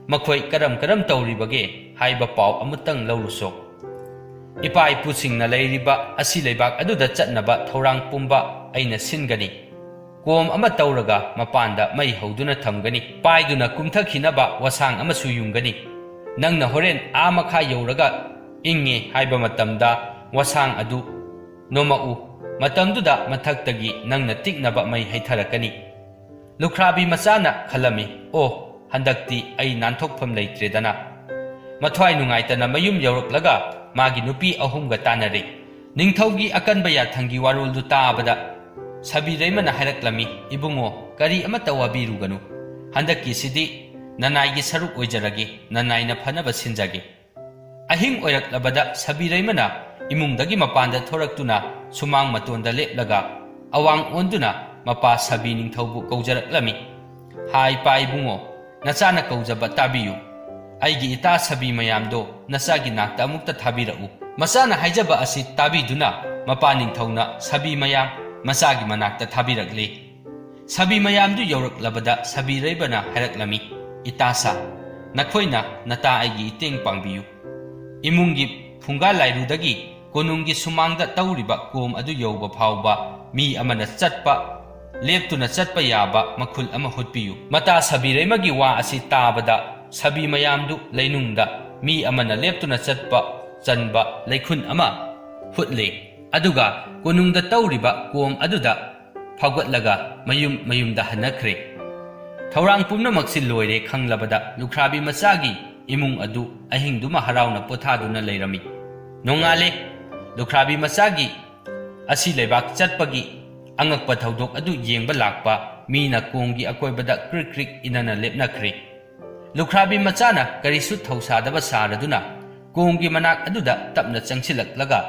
Speaker 1: ꯃꯈꯣꯏ ꯀꯔꯝ ꯇꯧꯔꯤꯕꯒꯦ ꯍꯥꯏꯕ ꯄꯥꯎ ꯑꯃꯨꯛꯇꯪ ꯂꯧꯔꯨꯁꯣ꯫ ꯏꯄꯥ ꯏꯄꯨꯁꯤꯡꯅ ꯂꯩꯔꯤꯕ ꯑꯁꯤ ꯂꯩꯕꯥꯛ ꯑꯗꯨꯗ ꯆꯠꯅꯕ ꯊꯧꯔꯥꯡ ꯄꯨꯝꯕ ꯑꯩꯅ ꯁꯤꯟꯒꯅꯤ꯫ ꯀꯣꯝ ꯑꯃ ꯇꯧꯔꯒ ꯃꯄꯥꯟꯗ ꯃꯩ ꯍꯧꯗꯨꯅ ꯊꯝꯒꯅꯤ, ꯄꯥꯏꯗꯨꯅ ꯀꯨꯝꯊꯈꯤꯅꯕ ꯋꯥꯁꯥꯡ ꯑꯃꯁꯨ ꯌꯨꯡꯒꯅꯤ꯫ ꯅꯪꯅ ꯍꯣꯔꯦꯟ ꯃꯈꯥ ꯌꯧꯔꯒ ꯏꯪꯉꯦ ꯍꯥꯏꯕ ꯃꯇꯝꯗ ꯋꯥꯁꯥꯡ ꯑꯗꯨ ꯅꯣꯝꯃꯛꯎ, ꯃꯇꯝꯗꯨꯗ ꯃꯊꯛꯇꯒꯤ ꯅꯪꯅ ꯇꯤꯛꯅꯕ ꯃꯩ ꯍꯩꯊꯔꯛꯀꯅꯤ꯫ ꯂꯨꯈ꯭ꯔꯥꯕꯤ ꯃꯆꯥꯅ ꯈꯜꯂꯝꯃꯤ, ꯑꯣ, ꯍꯟꯗꯛꯇꯤ ꯑꯩ ꯅꯥꯟꯊꯣꯛꯐꯝ ꯂꯩꯇ꯭ꯔꯦꯗꯅ꯫ ꯃꯊ꯭ꯋꯥꯏ ꯅꯨꯡꯉꯥꯏꯇꯅ ꯃꯌꯨꯝ ꯌꯧꯔꯛꯂꯒ ꯃꯥꯒꯤ ꯅꯨꯄꯤ 3ꯒ ꯇꯥꯟꯅꯔꯦ꯫ ꯅꯤꯡꯊꯧꯒꯤ ꯑꯀꯟꯕ ꯌꯥꯊꯪꯒꯤ ꯋꯥꯔꯣꯜꯗꯨ ꯇꯥꯕꯗ ꯁꯕꯤꯔꯩꯃꯅ ꯍꯥꯏꯔꯛꯂꯝꯃꯤ, ꯏꯕꯨꯡꯉꯣ, ꯀꯔꯤ ꯑꯃꯠꯇ ꯋꯥꯕꯤꯔꯨꯒꯅꯨ, ꯍꯟꯗꯛꯀꯤꯁꯤꯗꯤ ꯅꯅꯥꯏꯒꯤ ꯁꯔꯨꯛ ꯑꯣꯏꯖꯔꯒꯦ, ꯅꯅꯥꯏꯅ ꯐꯅꯕ ꯁꯤꯟꯖꯒꯦ꯫ ꯑꯍꯤꯡ ꯑꯣꯏꯔꯛꯂꯕꯗ ꯁꯕꯤꯔꯩꯃꯅ ꯏꯃꯨꯡꯗꯒꯤ ꯃꯄꯥꯟꯗ ꯊꯣꯔꯛꯇꯨꯅ ꯁꯨꯃꯥꯡ ꯃꯇꯣꯟꯗ ꯂꯦꯞꯂꯒ ꯑꯋꯥꯡ ꯑꯣꯟꯗꯨꯅ ꯃꯄꯥ ꯁꯕꯤ ꯅꯤꯡꯊꯧꯕꯨ ꯀꯧꯖꯔꯛꯂꯝꯃꯤ, ꯍꯥ ꯏꯄꯥ ꯏꯕꯨꯡꯉꯣ, ꯅꯆꯥꯅ ꯀꯧꯖꯕ ꯇꯥꯕꯤꯌꯨ, ꯑꯩꯒꯤ ꯏꯇꯥ ꯁꯕꯤ ꯃꯌꯥꯝꯗꯣ ꯅꯆꯥꯒꯤ ꯅꯥꯛꯇ ꯑꯃꯨꯛꯇ ꯊꯥꯕꯤꯔꯛꯎ꯫ ꯃꯆꯥꯅ ꯍꯥꯏꯖꯕ ꯑꯁꯤ ꯇꯥꯕꯤꯗꯨꯅ ꯃꯄꯥ ꯅꯤꯡꯊꯧꯅ ꯁꯕꯤ ꯃꯌꯥꯝ ꯃꯆꯥꯒꯤ ꯃꯅꯥꯛꯇ ꯊꯥꯕꯤꯔꯛꯂꯦ꯫ ꯁꯕꯤ ꯃꯌꯥꯝꯗꯨ ꯌꯧꯔꯛꯂꯕꯗ ꯁꯕꯤꯔꯩꯃꯅ ꯍꯥꯏꯔꯛꯂꯝꯃꯤ, ꯏꯇꯥꯁꯥ, ꯅꯈꯣꯏꯅ ꯅꯇꯥ ꯑꯩꯒꯤ ꯏꯇꯦꯡ ꯄꯥꯡꯕꯤꯌꯨ꯫ ꯏꯃꯨꯡꯒꯤ ꯐꯨꯡꯒꯥ ꯂꯥꯏꯔꯨꯗꯒꯤ ꯀꯣꯅꯨꯡꯒꯤ ꯁꯨꯃꯥꯡꯗ ꯇꯧꯔꯤꯕ ꯀꯣꯝ ꯑꯗꯨ ꯌꯧꯕ ꯐꯥꯎꯕ ꯃꯤ ꯑꯃꯅ ꯂꯦꯞꯇꯨꯅ ꯆꯠꯄ ꯌꯥꯕ ꯃꯈꯨꯜ ꯑꯃ ꯍꯨꯠꯄꯤꯌꯨ꯫ ꯃꯇꯥ ꯁꯕꯤꯔꯩꯃꯒꯤ ꯋꯥ ꯑꯁꯤ ꯇꯥꯕꯗ ꯁꯕꯤ ꯃꯌꯥꯝꯗꯨ ꯂꯩꯅꯨꯡꯗ ꯃꯤ ꯑꯃꯅ ꯂꯦꯞꯇꯨꯅ ꯆꯟꯕ ꯂꯩꯈꯨꯟ ꯑꯃ ꯍꯨꯠꯂꯦ꯫ ꯑꯗꯨꯒ ꯀꯣꯅꯨꯡꯗ ꯇꯧꯔꯤꯕ ꯀꯣꯝ ꯑꯗꯨꯗ ꯐꯥꯎꯒꯠꯂꯒ ꯃꯌꯨꯝꯗ ꯍꯟꯅꯈ꯭ꯔꯦ꯫ ꯊꯧꯔꯥꯡ ꯄꯨꯝꯅꯃꯛꯁꯤ ꯂꯣꯏꯔꯦ ꯈꯪꯂꯕꯗ ꯂꯨꯈ꯭ꯔꯥꯕꯤ ꯃꯆꯥꯒꯤ ꯏꯃꯨꯡ ꯑꯗꯨ ꯑꯍꯤꯡꯗꯨꯃ ꯍꯔꯥꯎꯅ ꯄꯣꯊꯥꯗꯨꯅ ꯂꯩꯔꯝꯃꯤ꯫ ꯅꯣꯡꯉꯥꯜꯂꯦ, ꯂꯨꯈ꯭ꯔꯥꯕꯤ ꯃꯆꯥꯒꯤ ꯑꯁꯤ ꯂꯩꯕꯥꯛ ꯆꯠꯄꯒꯤ ꯑꯉꯛꯄ ꯊꯧꯗꯣꯛ ꯑꯗꯨ ꯌꯦꯡꯕ ꯂꯥꯛꯄ ꯃꯤꯅ ꯀꯣꯝꯒꯤ ꯑꯀꯣꯏꯕꯗ ꯀ꯭ꯔꯤꯛ ꯏꯅꯅ ꯂꯦꯞꯅꯈ꯭ꯔꯦ꯫ ꯂꯨꯈ꯭ꯔꯥꯕꯤ ꯃꯆꯥꯅ ꯀꯔꯤꯁꯨ ꯊꯧꯁꯥꯗꯕ ꯁꯥꯔꯗꯨꯅ ꯀꯣꯝꯒꯤ ꯃꯅꯥꯛ ꯑꯗꯨꯗ ꯇꯞꯅ ꯆꯪꯁꯤꯜꯂꯛꯂꯒ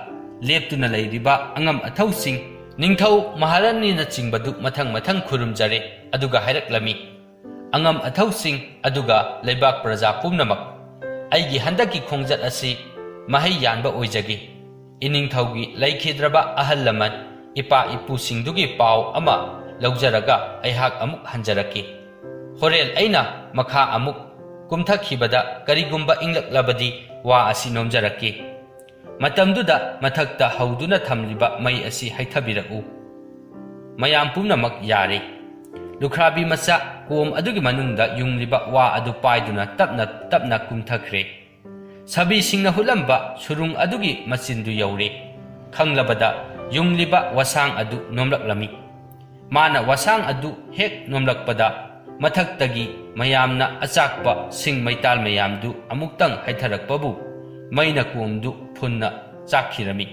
Speaker 1: ꯂꯦꯞꯇꯨꯅ ꯂꯩꯔꯤꯕ ꯑꯉꯝ ꯑꯊꯧꯁꯤꯡ, ꯅꯤꯡꯊꯧ ꯃꯍꯥꯔꯥꯅꯤꯅꯆꯤꯡꯕꯗꯨ ꯃꯊꯪ ꯈꯨꯔꯨꯝꯖꯔꯦ꯫ ꯑꯗꯨꯒ ꯍꯥꯏꯔꯛꯂꯝꯃꯤ, ꯑꯉꯝ ꯑꯊꯧꯁꯤꯡ ꯑꯗꯨꯒ ꯂꯩꯕꯥꯛ ꯄ꯭ꯔꯖꯥ ꯄꯨꯝꯅꯃꯛ, ꯑꯩꯒꯤ ꯍꯟꯗꯛꯀꯤ ꯈꯣꯡꯆꯠ ꯑꯁꯤ ꯃꯍꯩ ꯌꯥꯟꯕ ꯑꯣꯏꯖꯒꯦ꯫ ꯏꯅꯤꯡꯊꯧꯒꯤ ꯂꯩꯈꯤꯗ꯭ꯔꯕ ꯑꯍꯜ ꯂꯃꯟ ꯏꯄꯥ ꯏꯄꯨꯁꯤꯡꯗꯨꯒꯤ ꯄꯥꯎ ꯑꯃ ꯂꯧꯖꯔꯒ ꯑꯩꯍꯥꯛ ꯑꯃꯨꯛ ꯍꯟꯖꯔꯛꯀꯦ꯫ ꯍꯣꯔꯦꯟ ꯑꯩꯅ ꯃꯈꯥ ꯑꯃꯨꯛ ꯀꯨꯝꯊꯈꯤꯕꯗ ꯀꯔꯤꯒꯨꯝꯕ ꯏꯪꯂꯛꯂꯕꯗꯤ ꯋꯥ ꯑꯁꯤ ꯅꯣꯝꯖꯔꯛꯀꯦ꯫ ꯃꯇꯝꯗꯨꯗ ꯃꯊꯛꯇ ꯍꯧꯗꯨꯅ ꯊꯝꯂꯤꯕ ꯃꯩ ꯑꯁꯤ ꯍꯩꯊꯕꯤꯔꯛꯎ꯫ ꯃꯌꯥꯝ ꯄꯨꯝꯅꯃꯛ ꯌꯥꯔꯦ꯫ ꯂꯨꯈ꯭ꯔꯥꯕꯤ ꯃꯆꯥ ꯀꯣꯝ ꯑꯗꯨꯒꯤ ꯃꯅꯨꯡꯗ ꯌꯨꯡꯂꯤꯕ ꯋꯥ ꯑꯗꯨ ꯄꯥꯏꯗꯨꯅ ꯇꯞꯅ ꯇꯞꯅ ꯀꯨꯝꯊꯈ꯭ꯔꯦ꯫ ꯁꯥꯕꯤꯁꯤꯡꯅ ꯍꯨꯠꯂꯝꯕ ꯁꯨꯔꯨꯡ ꯑꯗꯨꯒꯤ ꯃꯆꯤꯟꯗꯨ ꯌꯧꯔꯦ꯫ ꯈꯪꯂꯕꯗ ꯌꯨꯡꯂꯤꯕ ꯋꯥꯁꯥꯡ ꯑꯗꯨ ꯅꯣꯝꯂꯛꯂꯝꯃꯤ꯫ ꯃꯥꯅ ꯋꯥꯁꯥꯡ ꯑꯗꯨ ꯍꯦꯛ ꯅꯣꯝꯂꯛꯄꯗ ꯃꯊꯛꯇꯒꯤ ꯃꯌꯥꯝꯅ ꯑꯆꯥꯛꯄ ꯁꯤꯡ ꯃꯩꯇꯥꯜ ꯃꯌꯥꯝꯗꯨ ꯑꯃꯨꯛꯇꯪ ꯍꯩꯊꯔꯛꯄꯕꯨ ꯃꯩꯅ ꯀꯣꯝꯗꯨ ꯐꯨꯟꯅ ꯆꯥꯛꯈꯤꯔꯝꯃꯤ꯫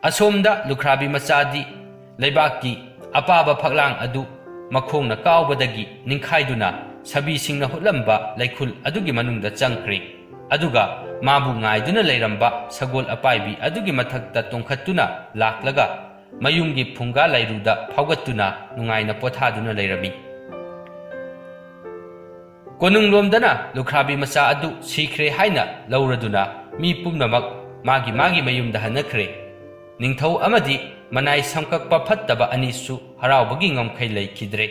Speaker 1: ꯑꯁꯣꯝꯗ ꯂꯨꯈ꯭ꯔꯥꯕꯤ ꯃꯆꯥꯗꯤ ꯂꯩꯕꯥꯛꯀꯤ ꯑꯄꯥꯕ ꯐꯛꯂꯥꯡ ꯑꯗꯨ ꯃꯈꯣꯡꯅ ꯀꯥꯎꯕꯗꯒꯤ ꯅꯤꯡꯈꯥꯏꯗꯨꯅ ꯁꯥꯕꯤꯁꯤꯡꯅ ꯍꯨꯠꯂꯝꯕ ꯂꯩꯈꯨꯜ ꯑꯗꯨꯒꯤ ꯃꯅꯨꯡꯗ ꯆꯪꯈ꯭ꯔꯦ꯫ ꯑꯗꯨꯒ ꯃꯥꯕꯨ ꯉꯥꯏꯗꯨꯅ ꯂꯩꯔꯝꯕ ꯁꯒꯣꯜ ꯑꯄꯥꯏꯕꯤ ꯑꯗꯨꯒꯤ ꯃꯊꯛꯇ ꯇꯣꯡꯈꯠꯇꯨꯅ ꯂꯥꯛꯂꯒ ꯃꯌꯨꯝꯒꯤ ꯐꯨꯡꯒꯥ ꯂꯥꯏꯔꯨꯗ ꯐꯥꯎꯒꯠꯇꯨꯅ ꯅꯨꯡꯉꯥꯏꯅ ꯄꯣꯊꯥꯗꯨꯅ ꯂꯩꯔꯝꯃꯤ꯫ ꯀꯣꯅꯨꯡꯂꯣꯝꯗꯅ ꯂꯨꯈ꯭ꯔꯥꯕꯤ ꯃꯆꯥ ꯑꯗꯨ ꯁꯤꯈ꯭ꯔꯦ ꯍꯥꯏꯅ ꯂꯧꯔꯗꯨꯅ ꯃꯤ ꯄꯨꯝꯅꯃꯛ ꯃꯥꯒꯤ ꯃꯌꯨꯝꯗ ꯍꯟꯅꯈ꯭ꯔꯦ꯫ ꯅꯤꯡꯊꯧ ꯑꯃꯗꯤ ꯃꯅꯥꯏ ꯁꯝꯀꯛꯄ ꯐꯠꯇꯕ ꯑꯅꯤꯁꯨ ꯍꯔꯥꯎꯕꯒꯤ ꯉꯝꯈꯩ ꯂꯩꯈꯤꯗ꯭ꯔꯦ꯫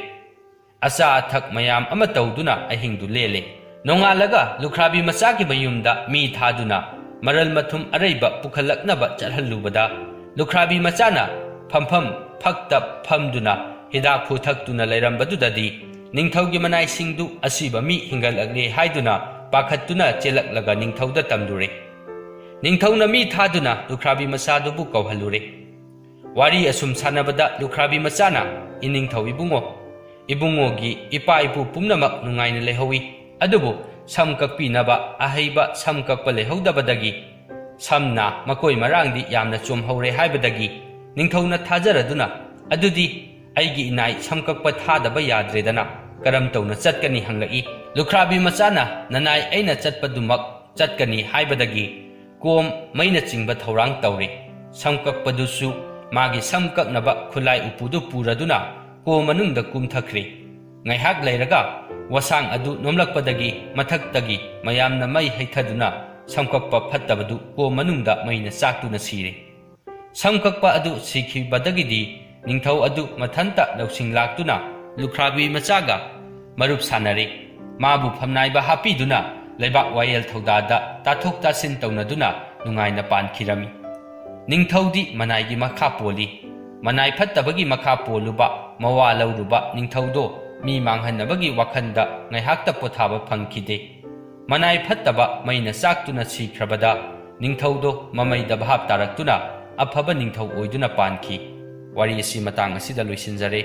Speaker 1: ꯑꯆꯥ ꯑꯊꯛ ꯃꯌꯥꯝ ꯑꯃ ꯇꯧꯗꯨꯅ ꯑꯍꯤꯡꯗꯨ ꯂꯦꯜꯂꯦ꯫ ꯅꯣꯡꯉꯥꯜꯂꯒ ꯂꯨꯈ꯭ꯔꯥꯕꯤ ꯃꯆꯥꯒꯤ ꯃꯌꯨꯝꯗ ꯃꯤ ꯊꯥꯗꯨꯅ ꯃꯔꯜ ꯃꯊꯨꯝ ꯑꯔꯩꯕ ꯄꯨꯈꯠꯂꯛꯅꯕ ꯆꯠꯍꯜꯂꯨꯕꯗ ꯂꯨꯈ꯭ꯔꯥꯕꯤ ꯃꯆꯥꯅ ꯐꯝꯐꯝ ꯐꯛꯇ ꯐꯝꯗꯨꯅ ꯍꯤꯗꯥꯛꯐꯨ ꯊꯛꯇꯨꯅ ꯂꯩꯔꯝꯕꯗꯨꯗꯗꯤ ꯅꯤꯡꯊꯧꯒꯤ ꯃꯅꯥꯏꯁꯤꯡꯗꯨ ꯑꯁꯤꯕ ꯃꯤ ꯍꯤꯡꯒꯠꯂꯛꯂꯦ ꯍꯥꯏꯗꯨꯅ ꯄꯥꯈꯠꯇꯨꯅ ꯆꯦꯜꯂꯛꯂꯒ ꯅꯤꯡꯊꯧꯗ ꯇꯝꯂꯨꯔꯦ꯫ ꯅꯤꯡꯊꯧꯅ ꯃꯤ ꯊꯥꯗꯨꯅ ꯂꯨꯈ꯭ꯔꯥꯕꯤ ꯃꯆꯥꯗꯨꯕꯨ ꯀꯧꯍꯜꯂꯨꯔꯦ꯫ ꯋꯥꯔꯤ ꯑꯁꯨꯝ ꯁꯥꯟꯅꯕꯗ ꯂꯨꯈ꯭ꯔꯥꯕꯤ ꯃꯆꯥꯅ "ꯏꯅꯤꯡꯊꯧ ꯏꯕꯨꯡꯉꯣ, ꯏꯕꯨꯡꯉꯣꯒꯤ ꯏꯄꯥ ꯏꯄꯨ ꯄꯨꯝꯅꯃꯛ ꯅꯨꯡꯉꯥꯏꯅ ꯂꯩꯍꯧꯏ, ꯑꯗꯨꯕꯨ ꯁꯝ ꯀꯛꯄꯤꯅꯕ ꯑꯍꯩꯕ ꯁꯝ ꯀꯛꯄ ꯂꯩꯍꯧꯗꯕꯗꯒꯤ ꯁꯝꯅ ꯃꯀꯣꯏ ꯃꯔꯥꯡꯗꯤ ꯌꯥꯝꯅ ꯆꯣꯝꯍꯧꯔꯦ ꯍꯥꯏꯕꯗꯒꯤ ꯅꯤꯡꯊꯧꯅ ꯊꯥꯖꯔꯗꯨꯅ ꯑꯗꯨꯗꯤ ꯑꯩꯒꯤ ꯏꯅꯥꯏ ꯁꯝ ꯀꯛꯄ ꯊꯥꯗꯕ ꯌꯥꯗ꯭ꯔꯦꯗꯅ ꯀꯔꯝ ꯇꯧꯅ ꯆꯠꯀꯅꯤ ꯍꯪꯂꯛꯏ꯫ ꯂꯨꯈ꯭ꯔꯥꯕꯤ ꯃꯆꯥꯅ "ꯅꯅꯥꯏ ꯑꯩꯅ ꯆꯠꯄꯗꯨꯃꯛ ꯆꯠꯀꯅꯤ" ꯍꯥꯏꯕꯗꯒꯤ ꯀꯣꯝ ꯃꯩꯅ ꯆꯤꯡꯕ ꯊꯧꯔꯥꯡ ꯇꯧꯔꯦ꯫ ꯁꯝ ꯀꯛꯄꯗꯨꯁꯨ ꯃꯥꯒꯤ ꯁꯝ ꯀꯛꯅꯕ ꯈꯨꯠꯂꯥꯏ ꯎꯄꯨꯗꯨ ꯄꯨꯔꯗꯨꯅ ꯀꯣꯝ ꯃꯅꯨꯡꯗ ꯀꯨꯝꯊꯈ꯭ꯔꯦ꯫ ꯉꯥꯏꯍꯥꯛ ꯂꯩꯔꯒ ꯋꯥꯁꯥꯡ ꯑꯗꯨ ꯅꯣꯝꯂꯛꯄꯗꯒꯤ ꯃꯊꯛꯇꯒꯤ ꯃꯌꯥꯝꯅ ꯃꯩ ꯍꯩꯊꯗꯨꯅ ꯁꯝꯀꯛꯄ ꯐꯠꯇꯕꯗꯨ ꯀꯣꯝ ꯃꯅꯨꯡꯗ ꯃꯩꯅ ꯆꯥꯛꯇꯨꯅ ꯁꯤꯔꯦ꯫ ꯁꯝꯀꯛꯄ ꯑꯗꯨ ꯁꯤꯈꯤꯕꯗꯒꯤꯗꯤ ꯅꯤꯡꯊꯧ ꯑꯗꯨ ꯃꯊꯟꯇ ꯂꯧꯁꯤꯡ ꯂꯥꯛꯇꯨꯅ ꯂꯨꯈ꯭ꯔꯥꯕꯤ ꯃꯆꯥꯒ ꯃꯔꯨꯞ ꯁꯥꯟꯅꯔꯦ꯫ ꯃꯥꯕꯨ ꯐꯝꯅꯥꯏꯕ ꯍꯥꯞꯄꯤꯗꯨꯅ ꯂꯩꯕꯥꯛ ꯋꯥꯌꯦꯜ ꯊꯧꯗꯥꯗ ꯇꯥꯊꯣꯛ ꯇꯥꯁꯤꯟ ꯇꯧꯅꯗꯨꯅ ꯅꯨꯡꯉꯥꯏꯅ ꯄꯥꯟꯈꯤꯔꯝꯃꯤ꯫ ꯅꯤꯡꯊꯧꯗꯤ ꯃꯅꯥꯏꯒꯤ ꯃꯈꯥ ꯄꯣꯜꯂꯤ꯫ ꯃꯅꯥꯏ ꯐꯠꯇꯕꯒꯤ ꯃꯈꯥ ꯄꯣꯜꯂꯨꯕ ꯃꯋꯥ ꯂꯧꯔꯨꯕ ꯅꯤꯡꯊꯧꯗꯣ ꯃꯤ ꯃꯥꯡꯍꯟꯅꯕꯒꯤ ꯋꯥꯈꯟꯗ ꯉꯥꯏꯍꯥꯛꯇ ꯄꯣꯊꯥꯕ ꯐꯪꯈꯤꯗꯦ꯫ ꯃꯅꯥꯏ ꯐꯠꯇꯕ ꯃꯩꯅ ꯆꯥꯛꯇꯨꯅ ꯁꯤꯈ꯭ꯔꯕꯗ ꯅꯤꯡꯊꯧꯗꯣ ꯃꯃꯩꯗ ꯚꯥꯞ ꯇꯥꯔꯛꯇꯨꯅ ꯑꯐꯕ ꯅꯤꯡꯊꯧ ꯑꯣꯏꯗꯨꯅ ꯄꯥꯟꯈꯤ꯫ ꯋꯥꯔꯤ ꯑꯁꯤ ꯃꯇꯥꯡ ꯑꯁꯤꯗ ꯂꯣꯏꯁꯤꯟꯖꯔꯦ꯫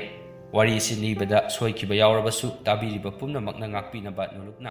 Speaker 1: ꯋꯥꯔꯤ ꯑꯁꯤ ꯂꯤꯕꯗ ꯁꯣꯏꯈꯤꯕ ꯌꯥꯎꯔꯕꯁꯨ ꯇꯥꯕꯤꯔꯤꯕ ꯄꯨꯝꯅꯃꯛꯅ ꯉꯥꯛꯄꯤꯅꯕ ꯅꯣꯂꯨꯛꯅ